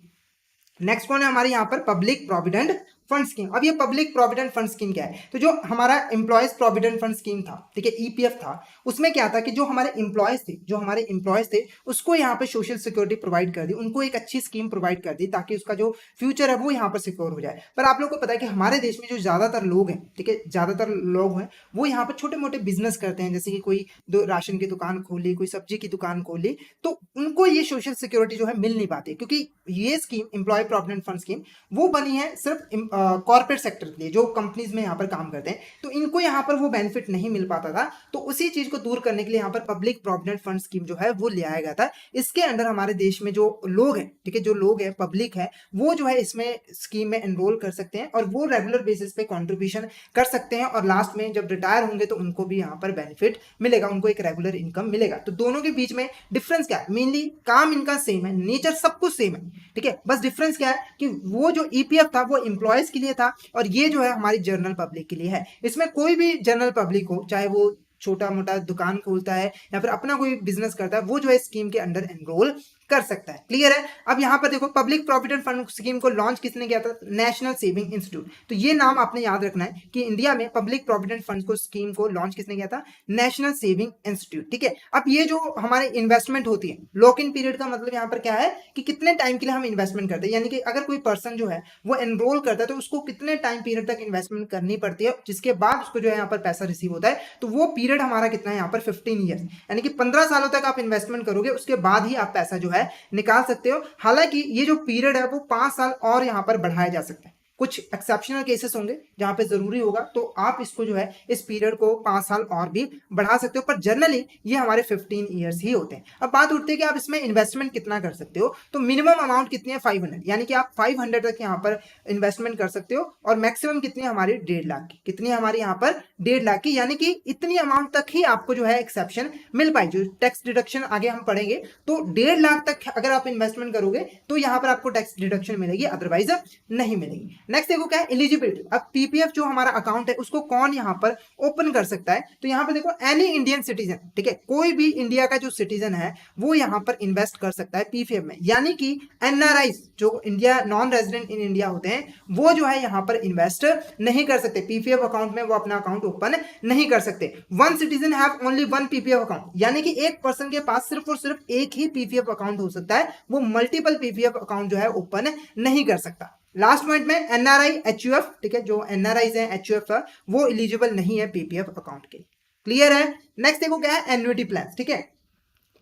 Next कौन है हमारे यहाँ पर? Public provident fund scheme. अब ये पब्लिक प्रोविडेंट फंड स्कीम क्या है, तो जो हमारा एम्प्लॉयज प्रोविडेंट फंड स्कीम था, ठीक है, ईपीएफ था, उसमें क्या था कि जो हमारे एम्प्लॉयज थे उसको यहाँ पे सोशल सिक्योरिटी प्रोवाइड कर दी, उनको एक अच्छी स्कीम प्रोवाइड कर दी ताकि उसका जो फ्यूचर है वो यहाँ पर सिक्योर हो जाए। पर आप लोग को पता है कि हमारे देश में जो ज्यादातर लोग हैं, ठीक है, ज्यादातर लोग हैं वो यहाँ पर छोटे मोटे बिजनेस करते हैं, जैसे कि कोई राशन की दुकान खोल ली, कोई सब्जी की दुकान खोल ली, तो उनको ये सोशल सिक्योरिटी जो है मिल नहीं पाती, क्योंकि ये scheme employ provident fund scheme वो बनी है सिर्फ कॉर्पोरेट सेक्टर के लिए, जो कंपनीज में यहाँ पर काम करते हैं, तो इनको यहाँ पर वो बेनिफिट नहीं मिल पाता था। तो उसी चीज को दूर करने के लिए यहाँ पर पब्लिक प्रोविडेंट फंड स्कीम जो है वो ले आया गया था। इसके अंडर हमारे देश में जो लोग हैं, ठीक है, जो लोग हैं, पब्लिक है, वो जो है इसमें स्कीम में एनरोल कर सकते हैं और वो रेगुलर बेसिस पे कंट्रीब्यूशन कर सकते हैं, और लास्ट में जब रिटायर होंगे तो उनको भी यहाँ पर बेनिफिट मिलेगा, उनको एक रेगुलर इनकम मिलेगा। तो दोनों के बीच में डिफरेंस क्या है, मेनली काम इनका सेम है, नेचर सब कुछ सेम है, ठीक है, बस डिफरेंस क्या है कि वो जो ईपीएफ था वो एम्प्लॉयज के लिए था और ये जो है हमारी जनरल पब्लिक के लिए है। इसमें कोई भी जनरल पब्लिक हो, चाहे वो छोटा मोटा दुकान खोलता है या फिर अपना कोई बिजनेस करता है, वो जो है स्कीम के अंडर एनरोल कर सकता है। क्लियर है। अब यहां पर देखो पब्लिक प्रोविडेंट फंड स्कीम को लॉन्च किसने किया था, नेशनल सेविंग इंस्टीट्यूट। तो ये नाम आपने याद रखना है कि इंडिया में पब्लिक प्रोविडेंट फंड को स्कीम को लॉन्च किसने किया था, नेशनल सेविंग इंस्टीट्यूट, ठीक है। अब ये जो हमारे इन्वेस्टमेंट होती है, लॉक इन पीरियड का मतलब यहाँ पर क्या है कि कितने टाइम के लिए हम इन्वेस्टमेंट करते हैं, यानी कि अगर कोई पर्सन जो है वो एनरोल करता है तो उसको कितने टाइम पीरियड तक इन्वेस्टमेंट करनी पड़ती है, जिसके बाद उसको जो है यहाँ पर पैसा रिसीव होता है। तो वो पीरियड हमारा कितना है यहाँ पर 15 ईयर्स, यानी कि 15 सालों तक आप इन्वेस्टमेंट करोगे, उसके बाद ही आप पैसा जो है निकाल सकते हो। हालांकि ये जो पीरियड है वो 5 साल और यहां पर बढ़ाया जा सकता है, कुछ एक्सेप्शनल केसेस होंगे जहां पे जरूरी होगा तो आप इसको जो है इस पीरियड को 5 साल और भी बढ़ा सकते हो, पर जनरली ये हमारे 15 ईयर्स ही होते हैं। अब बात उठती है कि आप इसमें इन्वेस्टमेंट कितना कर सकते हो, तो मिनिमम अमाउंट कितनी है 500, यानी कि आप 500 तक यहाँ पर इन्वेस्टमेंट कर सकते हो, और मैक्सिमम कितनी है हमारी 1.5 लाख की, कितनी है हमारी यहाँ पर 1.5 लाख की, यानी कि इतनी अमाउंट तक ही आपको जो है एक्सेप्शन मिल पाए, जो टैक्स डिडक्शन आगे हम पढ़ेंगे। तो 1.5 लाख तक अगर आप इन्वेस्टमेंट करोगे तो यहाँ पर आपको टैक्स डिडक्शन मिलेगी, अदरवाइज नहीं मिलेगी। नेक्स्ट देखो क्या है एलिजिबिलिटी। अब पीपीएफ जो हमारा अकाउंट है उसको कौन यहाँ पर ओपन कर सकता है, तो यहाँ पर देखो एनी इंडियन सिटीजन, ठीक है, कोई भी इंडिया का जो सिटीजन है वो यहाँ पर इन्वेस्ट कर सकता है पीपीएफ में, यानी कि एनआरआई जो India non resident in India होते हैं वो जो है यहाँ पर इन्वेस्ट नहीं कर सकते पीपीएफ अकाउंट में, वो अपना अकाउंट ओपन नहीं कर सकते। One citizen have only one PPF account, यानी कि एक पर्सन के पास सिर्फ और सिर्फ एक ही पीपीएफ अकाउंट हो सकता है, वो मल्टीपल पीपीएफ अकाउंट जो है ओपन नहीं कर सकता। लास्ट पॉइंट में एनआरआई एचयूएफ, ठीक है, जो एनआरआईज हैं एचयूएफ वो एलिजिबल नहीं है पीपीएफ अकाउंट के। क्लियर है। नेक्स्ट देखो क्या है एन्युटी प्लान, ठीक है,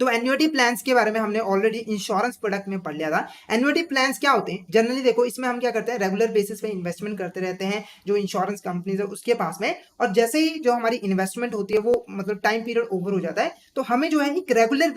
तो एन्युटी प्लान्स के बारे में हमने ऑलरेडी इंश्योरेंस प्रोडक्ट में पढ़ लिया था। एन्युटी प्लान्स क्या होते हैं, जनरली देखो इसमें हम क्या करते हैं रेगुलर बेसिस पे इन्वेस्टमेंट करते रहते हैं जो इंश्योरेंस कंपनीज है उसके पास में, और जैसे ही जो हमारी इन्वेस्टमेंट होती है वो मतलब टाइम पीरियड ओवर हो जाता है तो हमें जो है एक रेगुलर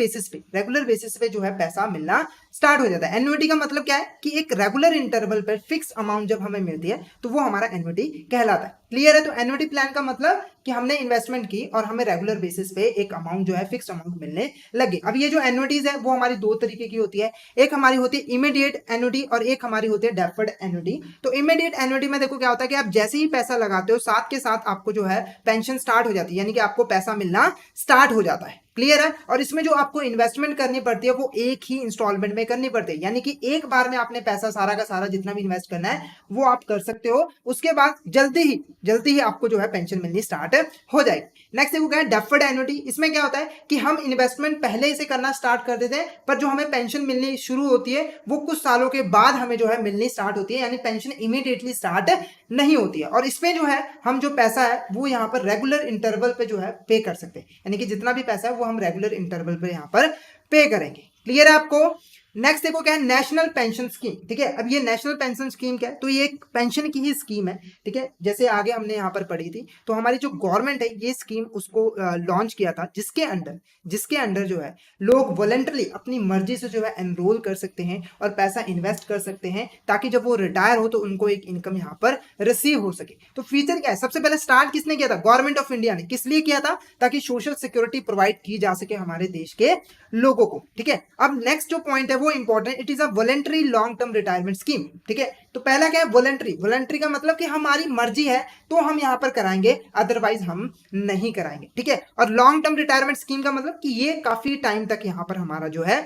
बेसिस पे जो है पैसा मिलना स्टार्ट हो जाता है। एन्युटी का मतलब क्या है कि एक रेगुलर इंटरवल पर फिक्स अमाउंट जब हमें मिलती है तो वो हमारा एन्युटी कहलाता है। क्लियर है। तो एन्युटी प्लान का मतलब कि हमने इन्वेस्टमेंट की और हमें रेगुलर बेसिस पे एक अमाउंट जो है फिक्स अमाउंट मिलने लगे। अब ये जो एन्युटीज है वो हमारी दो तरीके की होती है, एक हमारी होती है इमीडिएट एन्युटी और एक हमारी होती है डेफर्ड एन्युटी। तो इमीडिएट एन्युटी में देखो क्या होता है कि आप जैसे ही पैसा लगाते हो साथ के साथ आपको जो है पेंशन स्टार्ट हो जाती है, यानी कि आपको पैसा मिलना स्टार्ट हो जाता है। क्लियर है। और इसमें जो आपको इन्वेस्टमेंट करनी पड़ती है वो एक ही इंस्टॉलमेंट में करनी पड़ती है, यानी कि एक बार में आपने पैसा सारा का सारा जितना भी इन्वेस्ट करना है वो आप कर सकते हो, उसके बाद जल्दी ही आपको जो है पेंशन मिलनी स्टार्ट हो जाएगी। नेक्स्ट देखो क्या है डेफर्ड एन्युटी। इसमें क्या होता है कि हम इन्वेस्टमेंट पहले से करना स्टार्ट कर देते हैं पर जो हमें पेंशन मिलनी शुरू होती है वो कुछ सालों के बाद हमें जो है मिलनी स्टार्ट होती है, यानी पेंशन इमीडिएटली स्टार्ट नहीं होती है। और इसमें जो है हम जो पैसा है वो यहाँ पर रेगुलर इंटरवल पे जो है पे कर सकते हैं, यानी कि जितना भी पैसा है वो हम रेगुलर इंटरवल पे यहाँ पर पे करेंगे। क्लियर है आपको। नेक्स्ट देखो क्या है नेशनल पेंशन स्कीम। ठीक है, अब ये नेशनल पेंशन स्कीम क्या है, तो ये एक पेंशन की ही स्कीम है। ठीक है, जैसे आगे हमने यहाँ पर पढ़ी थी तो हमारी जो गवर्नमेंट है ये स्कीम उसको लॉन्च किया था जिसके अंडर जो है लोग वॉलेंटरली अपनी मर्जी से जो है एनरोल कर सकते हैं और पैसा इन्वेस्ट कर सकते हैं ताकि जब वो रिटायर हो तो उनको एक इनकम यहाँ पर रिसीव हो सके। तो फीचर क्या है, सबसे पहले स्टार्ट किसने किया था, गवर्नमेंट ऑफ इंडिया ने। किस लिए किया था, ताकि सोशल सिक्योरिटी प्रोवाइड की जा सके हमारे देश के लोगों को। ठीक है, अब नेक्स्ट जो पॉइंट है वो important, it is a voluntary long term retirement scheme. ठीक है, तो पहला क्या है वॉलेंटरी का मतलब कि हमारी मर्जी है तो हम यहां पर कराएंगे, अदरवाइज हम नहीं कराएंगे। ठीक है, और लॉन्ग टर्म रिटायरमेंट स्कीम का मतलब कि ये काफी टाइम तक यहां पर हमारा जो है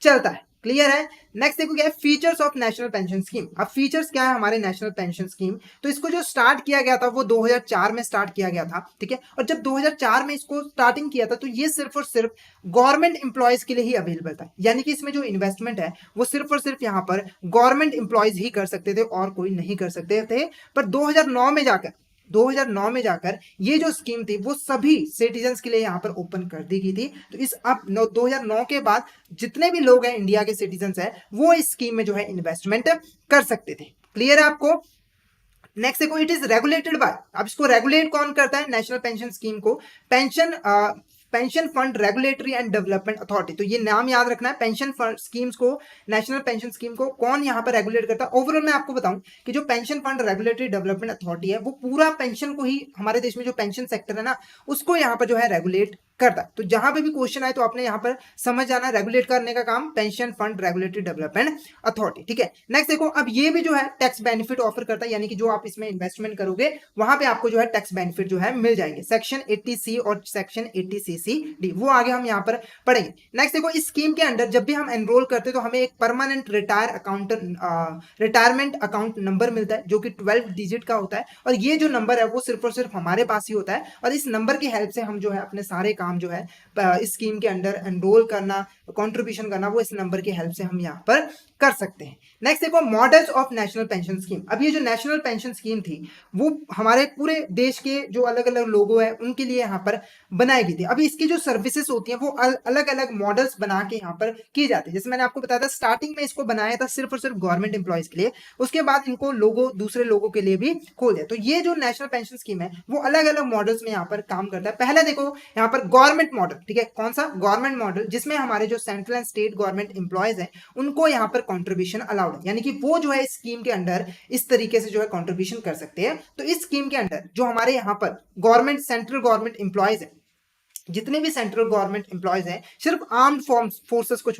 चलता है। क्लियर है। नेक्स्ट देखो क्या है features of national pension scheme. अब फीचर्स क्या है हमारे नेशनल पेंशन स्कीम, तो इसको जो स्टार्ट किया गया था वो 2004 में स्टार्ट किया गया था, ठीक है। और जब 2004 में इसको स्टार्टिंग किया था तो ये सिर्फ और सिर्फ गवर्नमेंट एम्प्लॉयज के लिए ही अवेलेबल था, यानी कि इसमें जो इन्वेस्टमेंट है वो सिर्फ और सिर्फ यहाँ पर गवर्नमेंट एम्प्लॉयज ही कर सकते थे और कोई नहीं कर सकते थे। पर 2009 में जाकर ये जो स्कीम थी वो सभी सिटीजन्स के लिए यहाँ पर ओपन कर दी गई थी। तो इस अब 2009 के बाद जितने भी लोग हैं इंडिया के सिटीजन्स हैं वो इस स्कीम में जो है इन्वेस्टमेंट कर सकते थे। क्लियर है आपको। नेक्स्ट देखो इट इज रेगुलेटेड बाय, अब इसको रेगुलेट कौन करता है नेशनल पेंशन स्कीम को, pension fund regulatory and development authority. तो ये नाम याद रखना है, पेंशन फंड स्कीम्स को, नेशनल पेंशन स्कीम को कौन यहाँ पर रेगुलेट करता है। ओवरऑल मैं आपको बताऊं कि जो pension fund regulatory development authority है वो पूरा पेंशन को ही, हमारे देश में जो पेंशन सेक्टर है ना उसको यहाँ पर जो है रेगुलेट करता है। तो जहां पे भी क्वेश्चन आए तो आपने यहाँ पर समझ जाना रेगुलेट करने का काम pension fund regulatory development authority, ठीक है। नेक्स्ट देखो अब ये भी जो है टैक्स बेनिफिट ऑफर करता है, यानी कि जो आप इसमें इन्वेस्टमेंट करोगे वहां पे आपको जो है टैक्स बेनिफिट जो है मिल जाएंगे। सेक्शन 80C और सेक्शन 80CCD वो आगे हम यहाँ पर पढ़ेंगे। नेक्स्ट देखो इस स्कीम के अंडर जब भी हम एनरोल करते हैं तो हमें एक परमानेंट रिटायरमेंट अकाउंट नंबर मिलता है जो कि 12 डिजिट का होता है, और ये जो नंबर है वो सिर्फ और सिर्फ हमारे पास ही होता है। और इस नंबर की हेल्प से हम जो है अपने सारे काम जो है इस स्कीम के अंडर एनरोल करना, कंट्रीब्यूशन करना, वो इस नंबर की हेल्प से हम यहाँ पर कर सकते हैं। नेक्स्ट देखो models of national pension scheme. अब ये जो नेशनल पेंशन स्कीम थी वो हमारे पूरे देश के जो अलग अलग लोगों हैं उनके लिए यहाँ पर बनाई गई थी। अभी इसकी जो सर्विसेज होती हैं वो अलग अलग मॉडल्स बना के यहाँ पर की जाती है। जैसे मैंने आपको बताया था स्टार्टिंग में इसको बनाया था सिर्फ और सिर्फ गवर्नमेंट एम्प्लॉयज के लिए, उसके बाद इनको लोगों दूसरे लोगों के लिए भी खोल दिया। तो ये जो नेशनल पेंशन स्कीम है वो अलग अलग मॉडल्स में यहाँ पर काम करता है। पहला देखो यहाँ पर गवर्नमेंट मॉडल, ठीक है, कौन सा गवर्नमेंट मॉडल, जिसमें हमारे जो central and state government employees हैं उनको यहाँ पर कॉन्ट्रीब्यूशन अलाउड है, यानी कि वो जो है इस स्कीम के अंडर इस तरीके से जो है कॉन्ट्रीब्यूशन कर सकते हैं। तो इस स्कीम के अंडर जो हमारे यहाँ पर गवर्नमेंट सेंट्रल गवर्नमेंट एम्प्लॉयज है, जितने भी सेंट्रल गवर्नमेंट एम्प्लॉयज हैं, सिर्फ आर्म्ड फोर्सेस को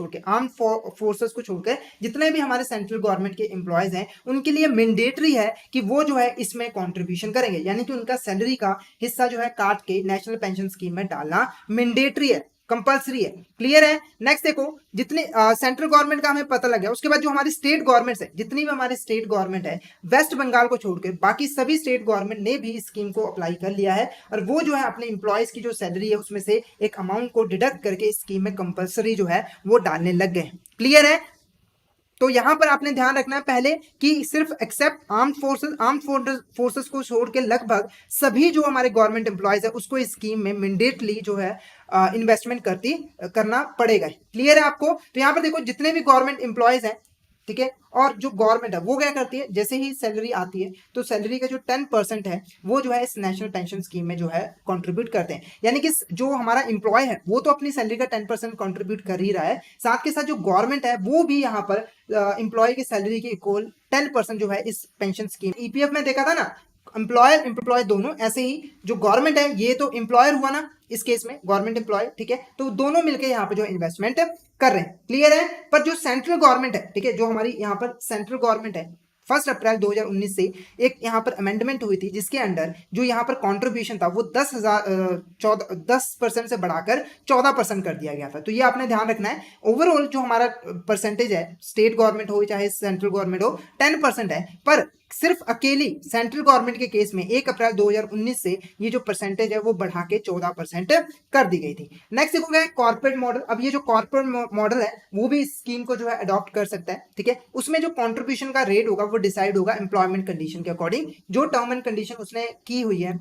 छोड़कर जितने भी हमारे सेंट्रल गवर्नमेंट के एम्प्लॉयज हैं उनके लिए मैंडेटरी है कि वो जो है इसमें कंट्रीब्यूशन करेंगे, यानी कि उनका सैलरी का हिस्सा जो है काट के नेशनल पेंशन स्कीम में डालना मैंडेटरी है, कंपल्सरी है। क्लियर है। नेक्स्ट देखो जितने सेंट्रल गवर्नमेंट का हमें पता लग गया, उसके बाद जो हमारी स्टेट गवर्नमेंट है, जितनी भी हमारी स्टेट गवर्नमेंट है वेस्ट बंगाल को छोड़कर बाकी सभी स्टेट गवर्नमेंट ने भी इस स्कीम को अप्लाई कर लिया है, और वो जो है अपने एम्प्लॉयज की जो सैलरी है उसमें से एक अमाउंट को डिडक्ट करके इस स्कीम में कंपल्सरी जो है वो डालने लग गए। क्लियर है। तो यहां पर आपने ध्यान रखना है पहले कि सिर्फ एक्सेप्ट आर्म्ड फोर्सेस को छोड़ के लगभग सभी जो हमारे गवर्नमेंट एम्प्लॉयज है उसको इस स्कीम में मैंडेटली जो है इन्वेस्टमेंट करना पड़ेगा। क्लियर है आपको। तो यहाँ पर देखो जितने भी गवर्नमेंट एम्प्लॉयज हैं, ठीक है, और जो गवर्नमेंट है वो क्या करती है, जैसे ही सैलरी आती है तो सैलरी का जो 10% है वो जो है इस नेशनल पेंशन स्कीम में जो है कंट्रीब्यूट करते हैं, यानी कि जो हमारा एम्प्लॉय है वो तो अपनी सैलरी का 10% कंट्रीब्यूट कर ही रहा है, साथ के साथ जो गवर्नमेंट है वो भी यहाँ पर एम्प्लॉय की सैलरी के इक्वल 10% जो है इस पेंशन स्कीम, ईपीएफ में देखा था ना एम्प्लॉयर एम्प्लॉय दोनों, ऐसे ही जो गवर्नमेंट है ये तो एम्प्लॉयर हुआ ना इस केस में गवर्नमेंट एम्प्लॉय, ठीक है, तो दोनों मिलकर यहाँ पे जो इन्वेस्टमेंट कर रहे हैं। क्लियर है। पर जो सेंट्रल गवर्नमेंट है, ठीक है, जो हमारी यहाँ पर सेंट्रल गवर्नमेंट है 1 अप्रैल 2019 से एक यहाँ पर अमेंडमेंट हुई थी जिसके अंडर जो यहाँ पर कंट्रीब्यूशन था वो 10% से बढ़ाकर 14% कर दिया गया था। तो ये आपने ध्यान रखना है। ओवरऑल जो हमारा परसेंटेज है स्टेट गवर्नमेंट हो चाहे सेंट्रल गवर्नमेंट हो 10% है, पर सिर्फ अकेली सेंट्रल गवर्नमेंट के केस में 1 अप्रैल 2019 से ये जो परसेंटेज है वो बढ़ा के 14% कर दी गई थी। नेक्स्ट देखोगे कॉर्पोरेट मॉडल। अब ये जो कॉर्पोरेट मॉडल है वो भी इस स्कीम को जो है अडॉप्ट कर सकता है, ठीक है। उसमें जो कंट्रीब्यूशन का रेट होगा वो डिसाइड होगा एम्प्लॉयमेंट कंडीशन के अकॉर्डिंग, जो टर्म एंड कंडीशन उसने की हुई है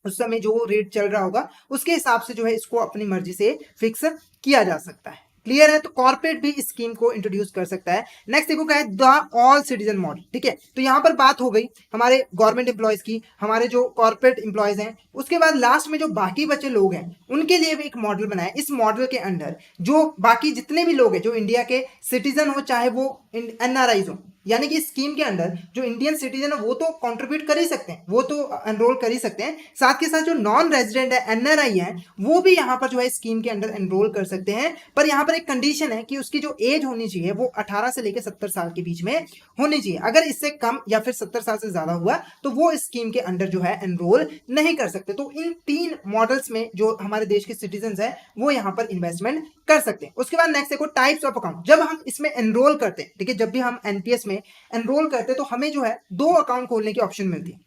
उस समय जो रेट चल रहा होगा उसके हिसाब से जो है इसको अपनी मर्जी से फिक्स किया जा सकता है। क्लियर है। तो कॉर्पोरेट भी इस स्कीम को इंट्रोड्यूस कर सकता है। नेक्स्ट देखो क्या है द ऑल सिटीजन मॉडल, ठीक है। तो यहाँ पर बात हो गई हमारे गवर्नमेंट एम्प्लॉयज की, हमारे जो कॉर्पोरेट एम्प्लॉयज हैं, उसके बाद लास्ट में जो बाकी बचे लोग हैं उनके लिए भी एक मॉडल बनाया। इस मॉडल के अंडर जो बाकी जितने भी लोग हैं जो इंडिया के सिटीजन हो चाहे वो NRIs हो, यानी कि स्कीम के अंदर जो इंडियन सिटीजन है वो तो कंट्रीब्यूट कर ही सकते हैं, वो तो एनरोल कर ही सकते हैं, साथ के साथ जो नॉन रेजिडेंट है, एनआरआई है, वो भी यहाँ पर जो है स्कीम के अंदर एनरोल कर सकते हैं। पर यहाँ पर एक कंडीशन है कि उसकी जो एज होनी चाहिए वो 18 से लेकर 70 साल के बीच में होनी चाहिए। अगर इससे कम या फिर 70 साल से ज्यादा हुआ तो वो स्कीम के अंदर जो है एनरोल नहीं कर सकते। तो इन 3 मॉडल्स में जो हमारे देश के सिटीजन है वो यहाँ पर इन्वेस्टमेंट कर सकते हैं। उसके बाद नेक्स्ट देखो टाइप्स ऑफ अकाउंट। जब हम इसमें एनरोल करते हैं, ठीक है, जब भी हम एनपीएस में एनरोल करते हैं तो हमें जो है 2 अकाउंट खोलने की ऑप्शन मिलती है,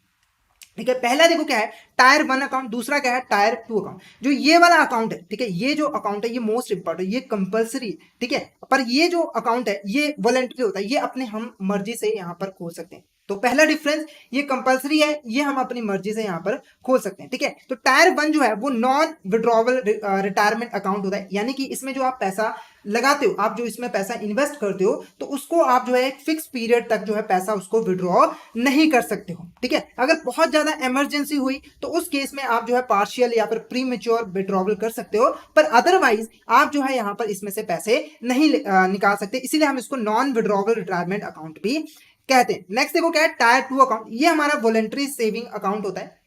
ठीक है। पहला देखो क्या है, टायर 1 अकाउंट, दूसरा क्या है, टायर 2 अकाउंट। जो ये वाला अकाउंट है, ठीक है, ये जो अकाउंट है ये मोस्ट इंपॉर्टेंट, ये कंपलसरी है, ठीक है। पर ये जो अकाउंट है ये वॉलंटरी होता है, ये अपने हम मर्जी से यहाँ पर खोल सकते हैं। तो पहला डिफरेंस, ये कंपलसरी है, ये हम अपनी मर्जी से यहाँ पर खोल सकते हैं, ठीक है। तो टायर 1 जो है वो नॉन विड्रॉवल रिटायरमेंट अकाउंट होता है, यानी कि इसमें जो आप पैसा लगाते हो, आप जो इसमें पैसा इन्वेस्ट करते हो, तो उसको आप जो है एक फिक्स पीरियड तक जो है पैसा उसको विड्रॉ नहीं कर सकते हो, ठीक है। अगर बहुत ज्यादा इमरजेंसी हुई तो उस केस में आप जो है पार्शियल या फिर प्री मेच्योर विड्रॉवल कर सकते हो, पर अदरवाइज आप जो है यहाँ पर इसमें से पैसे नहीं निकाल सकते, इसीलिए हम इसको नॉन विड्रॉवल रिटायरमेंट अकाउंट भी कहते हैं। नेक्स्ट देखो क्या है, टायर 2 अकाउंट। ये हमारा वॉलंटरी सेविंग अकाउंट होता है।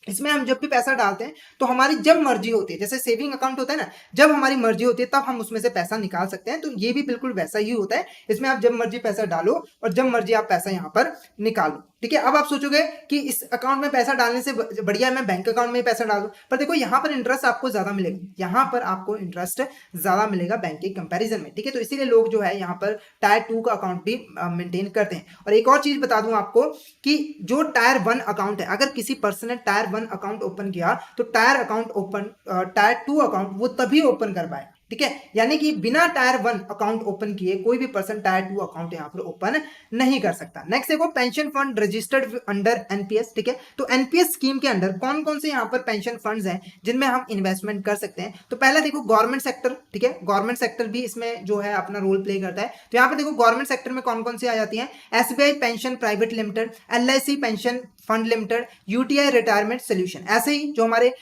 इसमें हम जब भी पैसा डालते हैं तो हमारी जब मर्जी होती है, जैसे सेविंग अकाउंट होता है ना, जब हमारी मर्जी होती है तब हम उसमें से पैसा निकाल सकते हैं। तो ये भी बिल्कुल वैसा ही होता है, इसमें आप जब मर्जी पैसा डालो और जब मर्जी आप पैसा यहाँ पर निकालो, ठीक है। अब आप सोचोगे कि इस अकाउंट में पैसा डालने से बढ़िया मैं बैंक अकाउंट में ही पैसा डाल दूं, पर देखो यहाँ पर इंटरेस्ट आपको ज्यादा मिलेगा, यहाँ पर आपको इंटरेस्ट ज्यादा मिलेगा बैंक के कंपैरिजन में, ठीक है। तो इसीलिए लोग जो है यहाँ पर टायर 2 का अकाउंट भी मेंटेन करते हैं। और एक और चीज बता दूं आपको कि जो टायर 1 अकाउंट है, अगर किसी पर्सन ने टायर 1 अकाउंट ओपन किया तो टायर 2 अकाउंट वो तभी ओपन कर पाए, ठीक है। यानी कि बिना टायर 1 अकाउंट ओपन किए कोई भी पर्सन टायर 2 अकाउंट यहां पर ओपन नहीं कर सकता। नेक्स्ट देखो pension fund registered under NPS, ठीक है। तो एनपीएस स्कीम के अंदर कौन कौन से यहां पर पेंशन फंड्स हैं जिनमें हम इन्वेस्टमेंट कर सकते हैं। तो पहला देखो गवर्नमेंट सेक्टर, ठीक है, गवर्नमेंट सेक्टर भी इसमें जो है अपना रोल प्ले करता है। तो यहाँ पर देखो गवर्नमेंट सेक्टर में कौन कौन सी आ जाती है, SBI pension private limited, LIC pension fund limited, UTI retirement solution. ऐसे ही जो हमारे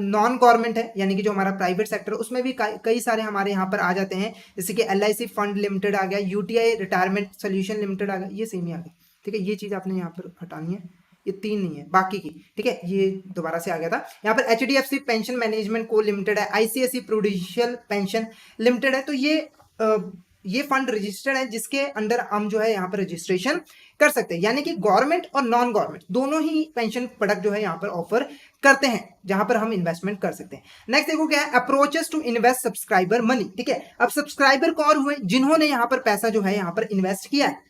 नॉन गवर्नमेंट है, यानी कि जो हमारा प्राइवेट सेक्टर, उसमें भी कई सारे हमारे यहाँ पर आ जाते हैं, जैसे कि एलआईसी फंड लिमिटेड आ गया, यूटीआई रिटायरमेंट सोल्यूशन लिमिटेड आ गया, ये सेम ही आ गया, ठीक है। ये चीज आपने यहाँ पर हटानी है, ये 3 नहीं है बाकी की, ठीक है, ये दोबारा से आ गया था। यहाँ पर एचडीएफसी पेंशन मैनेजमेंट को लिमिटेड है, आईसीआईसी प्रूडेंशियल पेंशन लिमिटेड है। तो ये फंड रजिस्टर्ड है जिसके अंडर हम जो है यहाँ पर रजिस्ट्रेशन कर सकते हैं, यानी कि गवर्नमेंट और नॉन गवर्नमेंट दोनों ही पेंशन प्रोडक्ट जो है यहाँ पर ऑफर करते हैं जहां पर हम इन्वेस्टमेंट कर सकते हैं। नेक्स्ट देखो क्या है, approaches to invest subscriber money, ठीक है। अब सब्सक्राइबर कौन हुए, जिन्होंने यहाँ पर पैसा जो है यहाँ पर इन्वेस्ट किया है,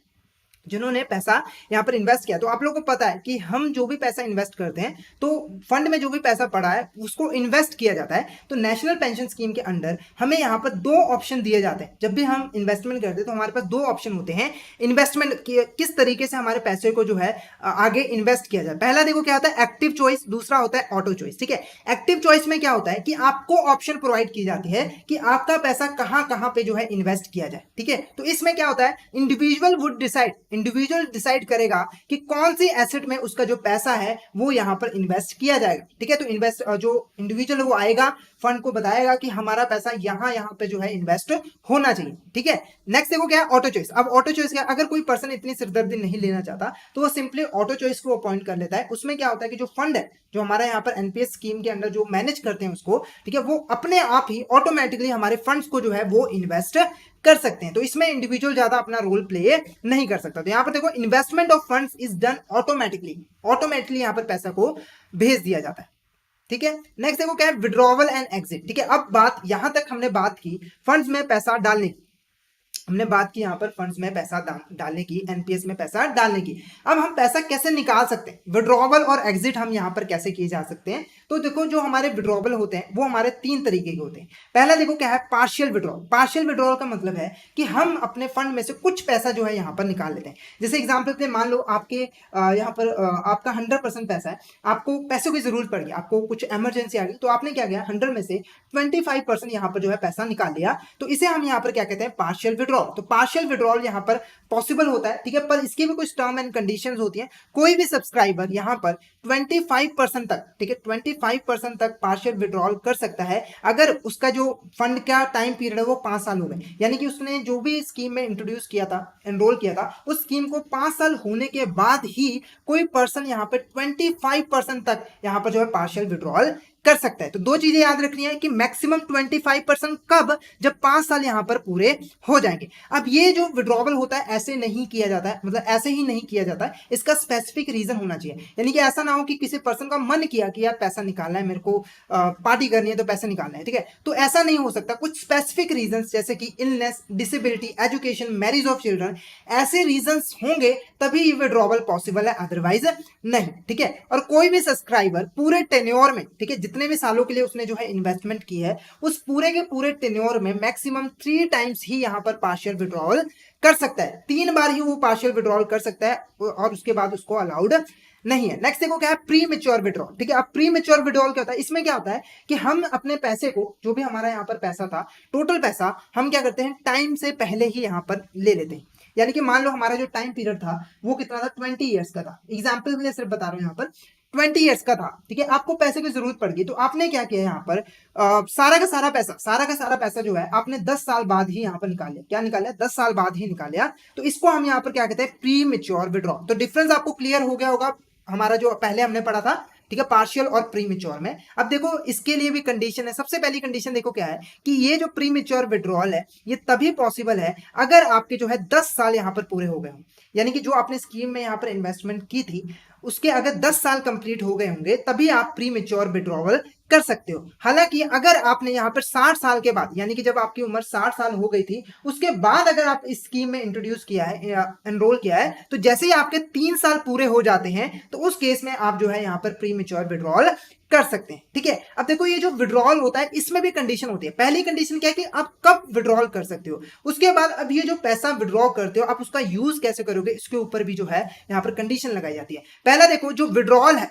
जिन्होंने पैसा यहाँ पर इन्वेस्ट किया। तो आप लोगों को पता है कि हम जो भी पैसा इन्वेस्ट करते हैं तो फंड में जो भी पैसा पड़ा है उसको इन्वेस्ट किया जाता है। तो नेशनल पेंशन स्कीम के अंदर हमें यहाँ पर 2 ऑप्शन दिए जाते हैं। जब भी हम इन्वेस्टमेंट करते हैं तो हमारे पास 2 ऑप्शन होते हैं इन्वेस्टमेंट किस तरीके से हमारे पैसे को जो है आगे इन्वेस्ट किया जाए। पहला देखो क्या होता है, एक्टिव चॉइस, दूसरा होता है ऑटो चॉइस, ठीक है। एक्टिव चॉइस में क्या होता है कि आपको ऑप्शन प्रोवाइड की जाती है कि आपका पैसा कहाँ पे जो है इन्वेस्ट किया जाए, ठीक है। तो इसमें क्या होता है, इंडिविजुअल डिसाइड करेगा कि कौन सी एसेट में उसका जो पैसा है वो यहां पर इन्वेस्ट किया जाएगा, ठीक है। तो जो इंडिविजुअल वो आएगा, फंड को बताएगा कि हमारा पैसा यहां पे जो है इन्वेस्ट होना चाहिए, ठीक है। नेक्स्ट देखो क्या है, ऑटो चॉइस। अब ऑटो चॉइस क्या, अगर कोई पर्सन इतनी सिरदर्दी नहीं लेना चाहता तो वो सिंपली ऑटो चॉइस को अपॉइंट कर लेता है। उसमें क्या होता है कि जो फंड है जो हमारा यहाँ पर एनपीएस स्कीम के अंदर जो मैनेज करते हैं उसको, ठीक है, वो अपने आप ही ऑटोमेटिकली हमारे फंड्स को जो है वो इन्वेस्ट कर सकते हैं। तो इसमें इंडिविजुअल ज्यादा अपना रोल प्ले नहीं कर सकता। तो यहाँ पर देखो investment of funds is done automatically यहाँ पर पैसा को भेज दिया जाता है, ठीक है। नेक्स्ट देखो क्या है, विड्रॉवल एंड एग्जिट, ठीक है। अब बात यहां तक हमने बात की फंड्स में पैसा डालने की, हमने बात की यहाँ पर फंड्स में पैसा डालने की, एनपीएस में पैसा डालने की। अब हम पैसा कैसे निकाल सकते हैं, विड्रॉवल और एग्जिट हम यहाँ पर कैसे किए जा सकते हैं। तो देखो जो हमारे विड्रॉवल होते हैं वो हमारे 3 तरीके के होते हैं। पहला देखो क्या है, पार्शियल विड्रॉवल। पार्शियल विड्रॉवल का मतलब है कि हम अपने फंड में से कुछ पैसा जो है यहाँ पर निकाल लेते हैं। जैसे एग्जाम्पल पे मान लो आपके यहाँ पर आपका 100% पैसा है, आपको पैसे की जरूरत पड़ गई, आपको कुछ इमरजेंसी आ गई, तो आपने क्या किया, 100 में से 25% यहाँ पर जो है पैसा निकाल लिया। तो इसे हम यहाँ पर क्या कहते हैं, पार्शियल विड्रॉवल। तो पार्शियल विड्रॉवल यहाँ पर पॉसिबल होता है, ठीक है, पर इसकी भी कुछ टर्म एंड कंडीशंस होती हैं। कोई भी सब्सक्राइबर यहाँ पर 25% तक, ठीक है, 25% तक पार्शियल विड्रॉल कर सकता है अगर उसका जो फंड का टाइम पीरियड है वो 5 साल हो गए। यानी कि उसने जो भी स्कीम में इंट्रोड्यूस किया था, एनरोल किया था, उस स्कीम को 5 साल होने के बाद ही कोई पर्सन यहाँ पर 25% तक यहाँ पर जो है पार्शियल विड्रॉल कर सकता है। तो दो चीजें याद रखनी है कि मैक्सिमम 25% कब, जब 5 साल यहां पर पूरे हो जाएंगे। अब ये जो विड्रॉवल होता है ऐसे नहीं किया जाता है, मतलब ऐसे ही नहीं किया जाता है, इसका स्पेसिफिक रीजन होना चाहिए। यानी कि ऐसा ना हो कि किसी पर्सन का मन किया कि यार पैसा निकालना है, मेरे को पार्टी करनी है तो पैसा निकालना है, ठीक है, तो ऐसा नहीं हो सकता। कुछ स्पेसिफिक रीजन जैसे कि illness, disability, education, marriage of children, ऐसे रीजन होंगे तभी ये विड्रॉवल पॉसिबल है, अदरवाइज नहीं, ठीक है। और कोई भी सब्सक्राइबर पूरे टेन्योर में, ठीक है, जितने भी सालों के लिए उसने जो है इन्वेस्टमेंट की है, उस पूरे के पूरे टेन्योर में मैक्सिमम 3 टाइम्स ही यहां पर पार्शियल विड्रॉवल कर सकता है। 3 बार ही वो पार्शियल विड्रॉवल कर सकता है और उसके बाद उसको अलाउड नहीं है। नेक्स्ट देखो क्या है, प्री मेच्योर विड्रॉल, ठीक है। अब प्री मेच्योर विड्रॉल क्या होता है, इसमें क्या होता है कि हम अपने पैसे को, जो भी हमारा यहाँ पर पैसा था, टोटल पैसा हम क्या करते हैं, टाइम से पहले ही यहाँ पर ले लेते हैं। यानी कि मान लो हमारा जो टाइम पीरियड था वो कितना था, 20 ईयर्स का था। एग्जाम्पल के लिए सिर्फ बता रहा हूँ, यहाँ पर 20 ईयर्स का था, ठीक है। आपको पैसे की जरूरत पड़ गई तो आपने क्या किया, यहाँ पर सारा का सारा पैसा जो है आपने 10 साल बाद ही यहाँ पर निकाल लिया। क्या निकाला, 10 साल बाद ही निकाल लिया। तो इसको हम यहाँ पर क्या कहते हैं, प्री मेच्योर विड्रॉल। तो डिफरेंस आपको क्लियर हो गया होगा हमारा जो पहले हमने पढ़ा था, ठीक है, पार्शियल और प्री मेच्योर में। अब देखो इसके लिए भी कंडीशन है। सबसे पहली कंडीशन देखो क्या है कि ये जो प्री मेच्योर विड्रॉल है ये तभी पॉसिबल है अगर आपके जो है 10 साल यहाँ पर पूरे हो गए हों। यानी कि जो आपने स्कीम में यहाँ पर इन्वेस्टमेंट की थी उसके अगर 10 साल कंप्लीट हो गए होंगे तभी आप प्री मेच्योर विड्रॉवल कर सकते हो। हालांकि अगर आपने यहाँ पर 60 साल के बाद, यानी कि जब आपकी उम्र 60 साल हो गई थी उसके बाद अगर आप इस स्कीम में इंट्रोड्यूस किया है, एनरोल किया है, तो जैसे ही आपके 3 साल पूरे हो जाते हैं तो उस केस में आप जो है यहाँ पर प्री मेच्योर विड्रॉल कर सकते हैं, ठीक है। अब देखो ये जो विड्रॉल होता है इसमें भी कंडीशन होती है। पहली कंडीशन क्या है कि आप कब विड्रॉल कर सकते हो, उसके बाद अब ये जो पैसा विड्रॉ करते हो आप उसका यूज कैसे करोगे, इसके ऊपर भी जो है यहाँ पर कंडीशन लगाई जाती है। पहला देखो, जो विड्रॉल है,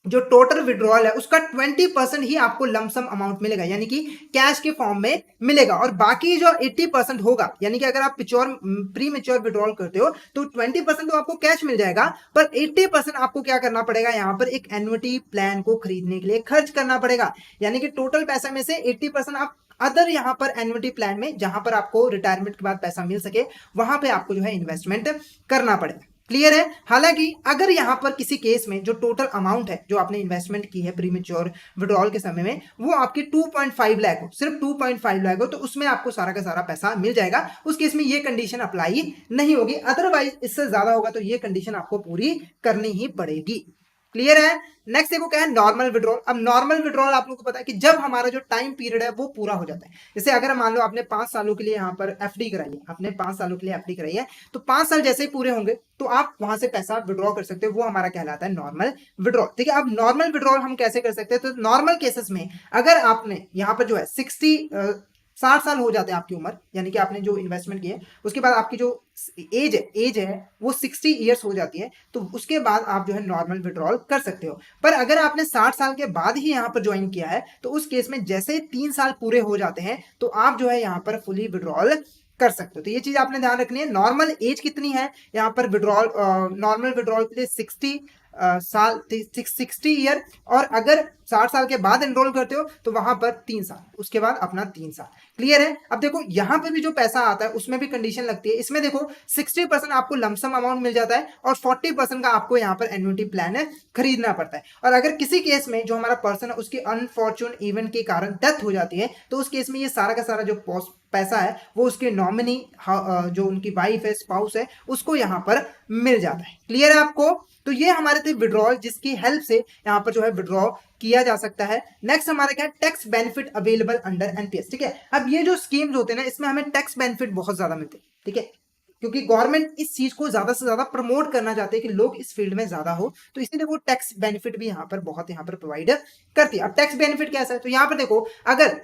जो टोटल विड्रॉल है उसका 20% ही आपको लमसम अमाउंट मिलेगा, यानी कि कैश के फॉर्म में मिलेगा। और बाकी जो 80% होगा, यानी कि अगर आप प्री मेच्योर विड्रॉल करते हो तो 20% तो आपको कैश मिल जाएगा, पर 80% आपको क्या करना पड़ेगा, यहाँ पर एक एन्युटी प्लान को खरीदने के लिए खर्च करना पड़ेगा। यानी कि टोटल पैसे में से 80% आप अदर यहाँ पर एन्युटी प्लान में, जहां पर आपको रिटायरमेंट के बाद पैसा मिल सके, वहां पे आपको जो है इन्वेस्टमेंट करना पड़ेगा। क्लियर है। हालांकि अगर यहां पर किसी केस में जो टोटल अमाउंट है जो आपने इन्वेस्टमेंट की है प्री मेच्योर विड्रॉल के समय में, वो आपकी 2.5 लाख हो, सिर्फ 2.5 लाख हो, तो उसमें आपको सारा का सारा पैसा मिल जाएगा। उस केस में ये कंडीशन अप्लाई नहीं होगी। अदरवाइज इससे ज्यादा होगा तो ये कंडीशन आपको पूरी करनी ही पड़ेगी। क्लियर है। नेक्स्ट देखो क्या है, नॉर्मल विड्रॉल। अब नॉर्मल विड्रॉल आप लोगों को पता है कि जब हमारा जो टाइम पीरियड है वो पूरा हो जाता है। जैसे अगर मान लो आपने 5 सालों के लिए यहाँ पर एफडी कराई है, आपने 5 सालों के लिए एफडी कराई है, तो 5 साल जैसे ही पूरे होंगे तो आप वहां से पैसा विड्रॉ कर सकते हो। वो हमारा कहलाता है नॉर्मल विड्रॉल, ठीक है। अब नॉर्मल विड्रॉल हम कैसे कर सकते हैं, तो नॉर्मल केसेस में अगर आपने यहाँ पर जो है 60 साल हो जाते हैं आपकी उम्र, यानी कि आपने जो इन्वेस्टमेंट की है उसके बाद आपकी जो एज है वो 60 ईयर्स हो जाती है, तो उसके बाद आप जो है नॉर्मल विड्रॉल कर सकते हो। पर अगर आपने 60 साल के बाद ही यहाँ पर ज्वाइन किया है तो उस केस में जैसे 3 साल पूरे हो जाते हैं तो आप जो है यहाँ पर फुली विड्रॉल कर सकते हो। तो ये चीज आपने ध्यान रखनी है। नॉर्मल एज कितनी है यहाँ पर विड्रॉल, नॉर्मल विड्रॉल के लिए 60 ईयर, और अगर 60 साल के बाद एनरोल करते हो तो वहां पर 3 साल, उसके बाद अपना 3 साल। क्लियर है। अब देखो यहाँ पे भी जो पैसा आता है उसमें भी कंडीशन लगती है। इसमें देखो 60% आपको लमसम अमाउंट मिल जाता है और 40% का आपको यहाँ पर एन्युटी प्लान है खरीदना पड़ता है। और अगर किसी केस में जो हमारा पर्सन है उसकी अनफॉर्चून इवेंट के कारण डेथ हो जाती है तो उस केस में ये सारा का सारा जो पैसा है वो उसके नॉमिनी, जो उनकी वाइफ है, स्पाउस है, उसको यहाँ पर मिल जाता है। क्लियर है आपको। तो ये हमारे थे विड्रॉल, जिसकी हेल्प से यहाँ पर जो है विड्रॉ किया जा सकता है। नेक्स्ट हमारा क्या है, tax benefit available under NPS, ठीक है। अब ये जो स्कीम्स होते हैं ना इसमें हमें टैक्स बेनिफिट बहुत ज्यादा मिलते हैं, ठीक है, क्योंकि गवर्नमेंट इस चीज को ज्यादा से ज्यादा प्रमोट करना चाहते हैं कि लोग इस फील्ड में ज्यादा हो, तो इसीलिए वो टैक्स बेनिफिट भी यहाँ पर बहुत यहाँ पर प्रोवाइड करती है। अब टैक्स बेनिफिट कैसा है, तो यहाँ पर देखो अगर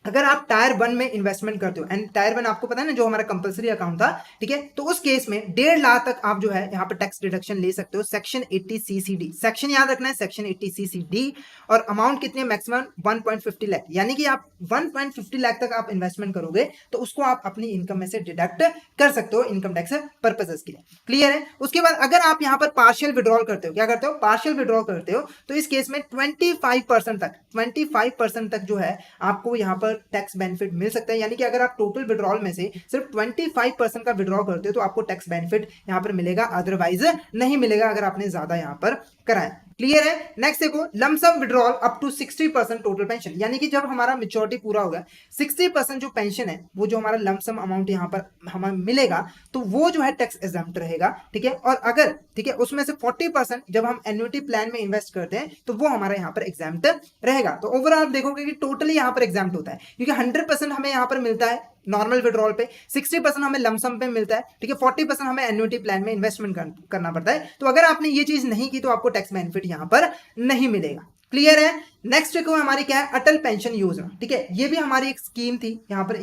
अगर आप टायर 1 में इन्वेस्टमेंट करते हो, एंड टायर 1 आपको पता है ना, जो हमारा कंपलसरी अकाउंट था, ठीक है, तो उस केस में 1.5 लाख तक आप जो है यहाँ पर टैक्स डिडक्शन ले सकते हो, सेक्शन 80 CCD, सेक्शन याद रखना है, सेक्शन 80 CCD। और अमाउंट कितनी है, मैक्सिमम 1.50 लाख, यानी कि आप 1.50 लाख तक आप इन्वेस्टमेंट करोगे तो उसको आप अपनी इनकम में से डिडक्ट कर सकते हो इनकम टैक्स पर्पसेस के लिए। क्लियर है। उसके बाद अगर आप यहाँ पर पार्शियल विड्रॉल करते हो, क्या करते हो, पार्शियल विड्रॉल करते हो, तो इस केस में 25% तक जो है आपको यहाँ पर टैक्स बेनिफिट मिल सकता है। यानी कि अगर आप टोटल विड्रॉल में से सिर्फ 25% का विड्रॉ करते हो तो आपको टैक्स बेनिफिट यहाँ पर मिलेगा, अदरवाइज नहीं मिलेगा अगर आपने ज्यादा यहाँ पर कराया। क्लियर है। नेक्स्ट देखो, lump sum withdrawal up to 60% total pension, यानी कि जब हमारा मेच्योरिटी पूरा होगा 60% जो पेंशन है, वो जो हमारा लमसम अमाउंट यहाँ पर हमें मिलेगा, तो वो जो है टैक्स एग्जम्प्ट रहेगा। ठीक है। और अगर, ठीक है, उसमें से 40% जब हम एन्युटी प्लान में इन्वेस्ट करते हैं तो वो हमारा यहाँ पर एग्जम्प्ट रहेगा। तो ओवरऑल देखोगे कि टोटली यहाँ पर एग्जम्प्ट होता है, क्योंकि 100% हमें यहाँ पर मिलता है नॉर्मल विड्रॉल पे, 60% हमें लमसम पे मिलता है, ठीक है, 40% हमें एन्युटी प्लान में इन्वेस्टमेंट करना पड़ता है। तो अगर आपने ये चीज नहीं की तो आपको टैक्स बेनिफिट यहां पर नहीं मिलेगा। क्लियर है। नेक्स्ट देखो हमारी क्या है, अटल पेंशन योजना। ठीक है, ये भी हमारी एक स्कीम थी यहाँ पर,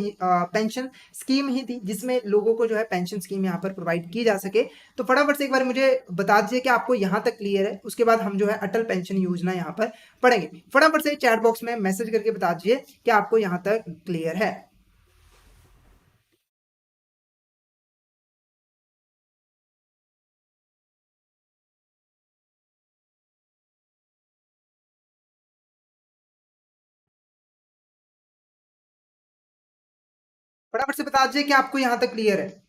पेंशन स्कीम ही थी जिसमें लोगों को जो है पेंशन स्कीम यहाँ पर प्रोवाइड की जा सके। तो फटाफट से एक बार मुझे बता दीजिए कि आपको यहाँ तक क्लियर है, उसके बाद हम जो है अटल पेंशन योजना यहाँ पर पढ़ेंगे। फटाफट से चैट बॉक्स में मैसेज करके बता दीजिए कि आपको यहाँ तक क्लियर है। फटाफट से बता दीजिए कि आपको यहां तक क्लियर है।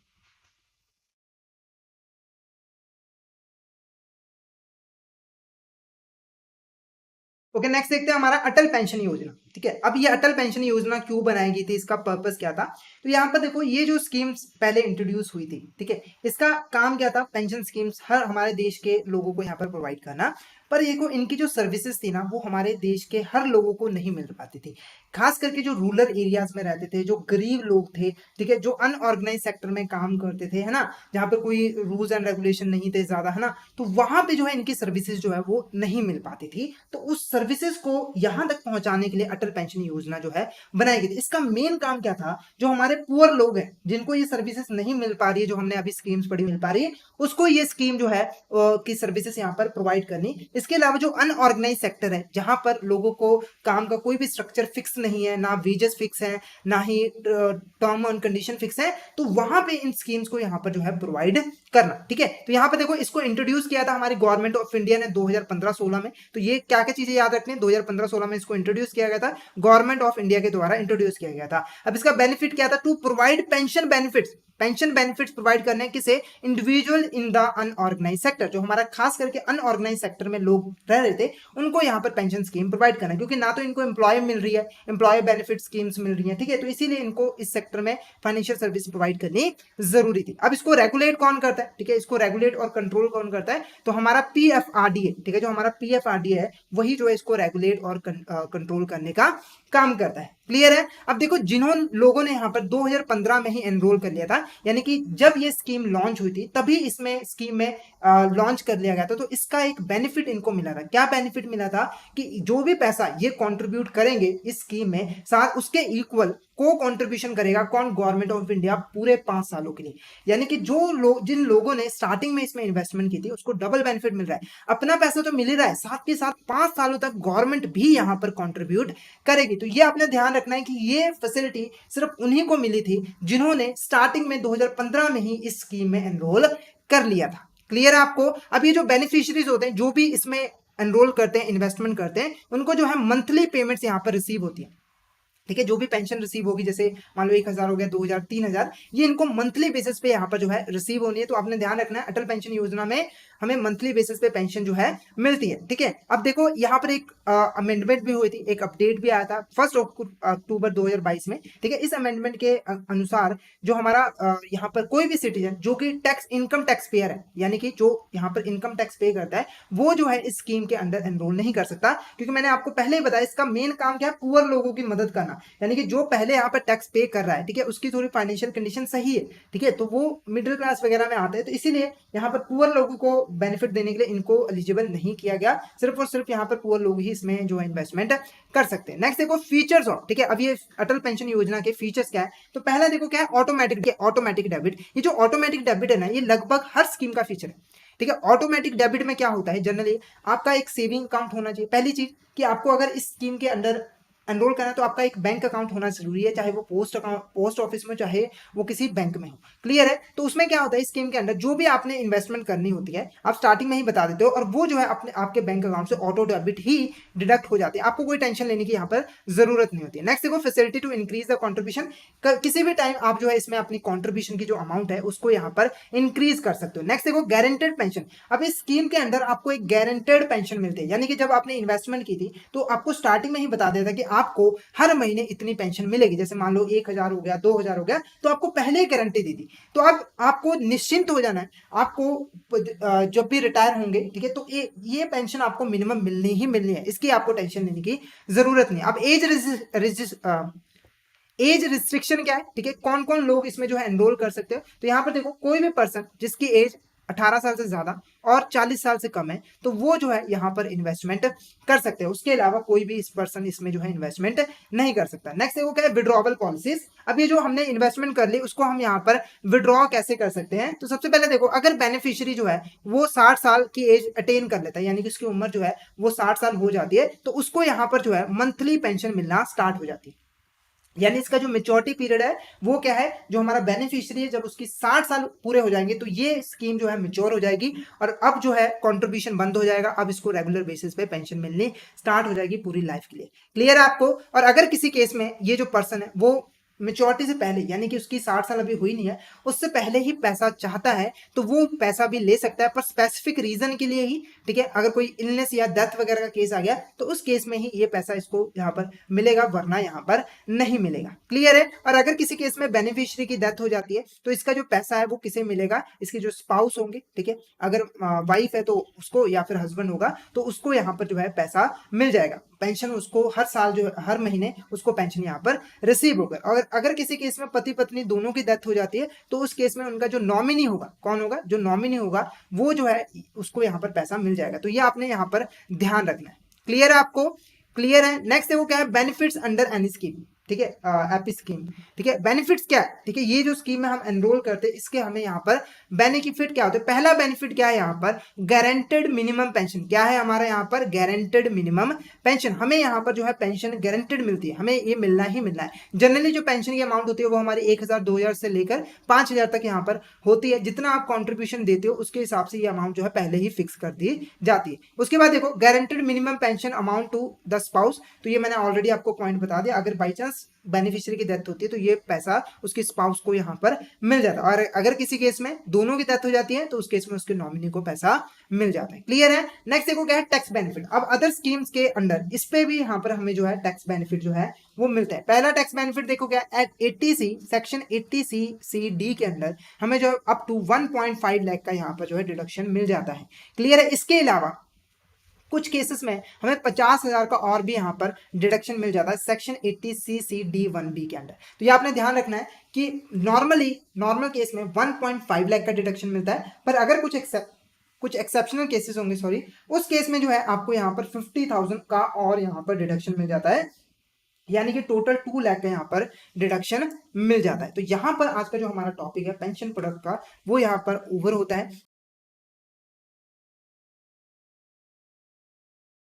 ओके, नेक्स्ट देखते हैं हमारा अटल पेंशन योजना। ठीक है, अब ये अटल पेंशन योजना क्यों बनाई गई थी, इसका पर्पस क्या था। तो यहाँ पर देखो, ये जो स्कीम्स पहले इंट्रोड्यूस हुई थी, ठीक है, इसका काम क्या था, पेंशन स्कीम्स हर हमारे देश के लोगों को यहाँ पर प्रोवाइड करना। पर ये को इनकी जो सर्विसेज थी ना, वो हमारे देश के हर लोगों को नहीं मिल पाती थी। खास करके जो रूरल एरियाज में रहते थे, जो गरीब लोग थे, ठीक है, जो अनऑर्गेनाइज सेक्टर में काम करते थे, है ना, जहाँ पर कोई रूल्स एंड रेगुलेशन नहीं थे ज्यादा, है ना, तो वहां पे जो है इनकी सर्विसेज जो है वो नहीं मिल पाती थी। तो उस सर्विसेज को यहां तक पहुंचाने के लिए अटल पेंशन योजना जो है बनाई गई थी। इसका मेन काम क्या था, जो हमारे पुअर लोग हैं जिनको ये सर्विसेज नहीं मिल पा रही है, जो हमने अभी स्कीम्स पढ़ी मिल पा रही है, उसको ये स्कीम जो है की सर्विसेज यहाँ पर प्रोवाइड करनी। इसके अलावा जो अनऑर्गेनाइज सेक्टर है, जहां पर लोगों को काम का कोई भी स्ट्रक्चर फिक्स नहीं है, ना वेजेस फिक्स है, ना ही टर्म एंड कंडीशन फिक्स है, तो वहां पे इन स्कीम्स को यहाँ पर जो है प्रोवाइड करना। ठीक है, तो यहाँ पे देखो, इसको इंट्रोड्यूस किया था हमारी गवर्नमेंट ऑफ इंडिया ने 2015-16 में। तो ये क्या क्या चीजें याद रखनी है, 2015-16 में इसको इंट्रोड्यूस किया गया था, गवर्नमेंट ऑफ इंडिया के द्वारा इंट्रोड्यूस किया गया था। अब इसका बेनिफिट क्या था, to provide pension benefits, pension benefits provide करने किसे, individual in the unorganise sector, जो हमारा खास करके अनऑर्गेनाइज सेक्टर में लोग रह रहे थे, उनको यहाँ पर पेंशन स्कीम प्रोवाइड करना, क्योंकि ना तो इनको एम्प्लॉय मिल रही है, एम्प्लॉय बेनिफिट स्कीम्स मिल रही है, ठीक है, तो इसीलिए इनको इस सेक्टर में फाइनेंशियल सर्विस प्रोवाइड करनी जरूरी थी। अब इसको रेगुलेट कौन करता है, ठीक है, इसको रेगुलेट और कंट्रोल कौन करता है, तो हमारा PFRDA, ठीक है, जो हमारा PFRDA है वही जो है इसको रेगुलेट और कंट्रोल करने का काम करता है। क्लियर है। अब देखो, जिन्होंने लोगों ने यहाँ पर 2015 में ही एनरोल कर लिया था, यानी कि जब ये स्कीम लॉन्च हुई थी तभी इसमें स्कीम में लॉन्च कर लिया गया था, तो इसका एक बेनिफिट इनको मिला था। क्या बेनिफिट मिला था कि जो भी पैसा ये कंट्रीब्यूट करेंगे इस स्कीम में, साथ उसके इक्वल को कंट्रीब्यूशन करेगा कौन, गवर्नमेंट ऑफ इंडिया, पूरे 5 सालों के लिए। यानी कि जो लोग, जिन लोगों ने स्टार्टिंग में इसमें इन्वेस्टमेंट की थी, उसको डबल बेनिफिट मिल रहा है, अपना पैसा तो मिल ही रहा है, साथ के साथ 5 सालों तक गवर्नमेंट भी यहाँ पर कंट्रीब्यूट करेगी। तो ये आपने ध्यान रखना है कि ये फैसिलिटी सिर्फ उन्हीं को मिली थी जिन्होंने स्टार्टिंग में 2015 में ही इस स्कीम में एनरोल कर लिया था। क्लियर है आपको। अब ये जो बेनिफिशियरीज होते हैं, जो भी इसमें एनरोल करते हैं, इन्वेस्टमेंट करते हैं, उनको जो है मंथली पेमेंट्स यहाँ पर रिसीव होती है। ठीक है, जो भी पेंशन रिसीव होगी, जैसे मान लो 1,000 हो गया, 2,000, 3,000, ये इनको मंथली बेसिस पे यहाँ पर जो है रिसीव होनी है। तो आपने ध्यान रखना है, अटल पेंशन योजना में हमें मंथली बेसिस पे पेंशन जो है मिलती है। ठीक है, अब देखो यहाँ पर एक अमेंडमेंट भी हुई थी, एक अपडेट भी आया था 1 अक्टूबर 2022 में। ठीक है, इस अमेंडमेंट के अनुसार जो हमारा यहाँ पर कोई भी सिटीजन जो कि इनकम टैक्स पेयर है, यानी कि जो यहाँ पर इनकम टैक्स पे करता है, वो जो है इस स्कीम के अंदर एनरोल नहीं कर सकता, क्योंकि मैंने आपको पहले ही बताया इसका मेन काम क्या है, पुअर लोगों की मदद करना। ना, यानी कि जो पहले यहाँ पर टैक्स पे कर रहा है, ठीक है, उसकी थोड़ी फाइनेंशियल कंडीशन सही है, ठीक है, तो वो मिडिल क्लास वगैरह में आते हैं, तो इसीलिए यहाँ पर पुअर लोगों को बेनिफिट देने के लिए इनको एलिजिबल नहीं किया गया, सिर्फ और सिर्फ यहाँ पर पुअर लोग ही इसमें जो है इन्वेस्टमेंट कर सकते हैं। नेक्स्ट देखो फीचर्स ऑफ, ठीक है, अब ये अटल पेंशन योजना के फीचर्स क्या है, तो पहला देखो क्या है, ऑटोमेटिक डेबिट। ये जो ऑटोमेटिक डेबिट है ना, ये लगभग हर स्कीम का फीचर है, ठीक है। ऑटोमेटिक डेबिट में क्या होता है, जनरली आपका एक सेविंग अकाउंट होना चाहिए। पहली चीज कि आपको अगर इस स्कीम के अंदर एनरोल करना है तो आपका एक बैंक अकाउंट होना जरूरी है, चाहे वो पोस्ट ऑफिस में, चाहे वो किसी बैंक में हो, क्लियर है। तो उसमें क्या होता है, स्कीम के अंदर जो भी आपने इन्वेस्टमेंट करनी होती है आप स्टार्टिंग में ही बता देते हो, और वो जो है अपने आपके बैंक अकाउंट से ऑटो डेबिट ही डिडक्ट हो जाती है, आपको कोई टेंशन लेने की यहाँ पर जरूरत नहीं होती है। नेक्स्ट देखो facility to increase the contribution, किसी भी टाइम आप जो है इसमें अपनी कॉन्ट्रीब्यूशन की जो अमाउंट है उसको यहाँ पर इंक्रीज कर सकते हो। नेक्स्ट देखो गारंटेड पेंशन, अब इस स्कीम के अंदर आपको एक गारंटेड पेंशन मिलती है, यानी कि जब आपने इन्वेस्टमेंट की थी तो आपको स्टार्टिंग में ही बता देता कि आपको हर महीने इतनी पेंशन मिलेगी, जैसे मान लो 1,000 हो गया, 2,000 हो गया, तो आपको पहले ही गारंटी दी थी। तो अब आपको निश्चिंत हो जाना है, आपको जब भी रिटायर होंगे, ठीक है, तो ये पेंशन आपको मिनिमम मिलनी ही मिलनी है, इसकी आपको टेंशन लेने की जरूरत नहीं। अब एज रिस्ट्रिक्शन क्या है, ठीक है, कौन कौन लोग इसमें जो है एनरोल कर सकते हो, तो यहाँ पर देखो कोई भी पर्सन जिसकी एज 18 साल से ज्यादा और 40 साल से कम है तो वो जो है यहाँ पर इन्वेस्टमेंट कर सकते हैं, उसके अलावा कोई भी इस पर्सन इसमें जो है इन्वेस्टमेंट नहीं कर सकता। नेक्स्ट देखो क्या है, विड्रॉवल पॉलिसीज। अब ये जो हमने इन्वेस्टमेंट कर ली उसको हम यहाँ पर विड्रॉ कैसे कर सकते हैं, तो सबसे पहले देखो अगर बेनिफिशियरी जो है वो 60 साल की एज अटेन कर लेता है, यानी कि उसकी उम्र जो है वो 60 साल हो जाती है, तो उसको यहाँ पर जो है मंथली पेंशन मिलना स्टार्ट हो जाती है। यानी इसका जो मेच्योरिटी पीरियड है वो क्या है, जो हमारा बेनिफिशियरी है जब उसकी 60 साल पूरे हो जाएंगे तो ये स्कीम जो है मेच्योर हो जाएगी, और अब जो है कंट्रीब्यूशन बंद हो जाएगा, अब इसको रेगुलर बेसिस पे पेंशन मिलनी स्टार्ट हो जाएगी पूरी लाइफ के लिए। क्लियर है आपको। और अगर किसी केस में ये जो पर्सन है वो मेच्योरिटी से पहले, यानी कि उसकी 60 साल अभी हुई नहीं है, उससे पहले ही पैसा चाहता है तो वो पैसा भी ले सकता है, पर स्पेसिफिक रीजन के लिए ही, ठीक है। अगर कोई इलनेस या डेथ वगैरह का केस आ गया तो उस केस में ही ये पैसा इसको यहाँ पर मिलेगा, वरना यहाँ पर नहीं मिलेगा। क्लियर है। और अगर किसी केस में बेनिफिशियरी की डेथ हो जाती है तो इसका जो पैसा है वो किसे मिलेगा, इसके जो स्पाउस होंगे, ठीक है, अगर वाइफ है तो उसको, या फिर हस्बैंड होगा तो उसको यहाँ पर जो है पैसा मिल जाएगा, पेंशन उसको हर साल जो हर महीने उसको पेंशन यहाँ पर रिसीव होगा। और अगर किसी केस में पति पत्नी दोनों की डेथ हो जाती है तो उस केस में उनका जो नॉमिनी होगा, कौन होगा, जो नॉमिनी होगा वो जो है उसको यहाँ पर पैसा मिल जाएगा। तो ये आपने यहाँ पर ध्यान रखना है। क्लियर है आपको। क्लियर है। नेक्स्ट देखो क्या है, बेनिफिट्स अंडर एनी स्कीम, ठीक है, एपी स्कीम, ठीक है। बेनिफिट्स क्या है, ठीक है, ये जो स्कीम में हम एनरोल करते हैं इसके हमें यहाँ पर बेनिफिट क्या होते हैं। पहला बेनिफिट क्या है यहाँ पर, गारंटेड मिनिमम पेंशन। क्या है हमारा यहाँ पर, गारंटेड मिनिमम पेंशन। हमें यहाँ पर जो है पेंशन गारंटेड मिलती है, हमें ये मिलना ही मिलना है। जनरली जो पेंशन की अमाउंट होती है वो हमारी 1,000 2,000 से लेकर 5,000 तक यहाँ पर होती है। जितना आप कॉन्ट्रीब्यूशन देते हो उसके हिसाब से ये अमाउंट जो है पहले ही फिक्स कर दी जाती है। उसके बाद देखो guaranteed minimum pension amount to the spouse, तो ये मैंने ऑलरेडी आपको पॉइंट बता दिया, अगर बाई चांस बेनिफिशियरी की डेथ होती है तो ये पैसा उसके स्पाउस को यहाँ पर मिल जाता है, और अगर किसी केस में दोनों की डेथ हो जाती है तो उस केस में उसके नॉमिनी को पैसा मिल जाता है। क्लियर है। नेक्स्ट देखो क्या है, टैक्स बेनिफिट। अब अदर स्कीम्स के अंडर इस पे भी यहाँ पर हमें जो है टैक्स बेनिफिट जो है वो मिलता है। पहला टैक्स बेनिफिट देखो क्या, एट 80C सेक्शन 80C के अंदर हमें जो अप टू 1.5 लाख का यहाँ पर जो है डिडक्शन मिल जाता है। क्लियर है। इसके अलावा कुछ केसेस में हमें 50,000 का और भी यहाँ पर डिडक्शन मिल जाता है सेक्शन 80C(1)(b) के अंदर। तो ये आपने ध्यान रखना है कि नॉर्मल केस में 1.5 लाख का डिडक्शन मिलता है, पर अगर कुछ एक्सेप्शनल केसेस होंगे, सॉरी, उस केस में जो है आपको यहाँ पर 50,000 का और यहाँ पर डिडक्शन मिल जाता है, यानी कि टोटल 2 लाख का यहाँ पर डिडक्शन मिल जाता है। तो यहाँ पर आज का जो हमारा टॉपिक है पेंशन प्रोडक्ट का वो यहाँ पर ओवर होता है।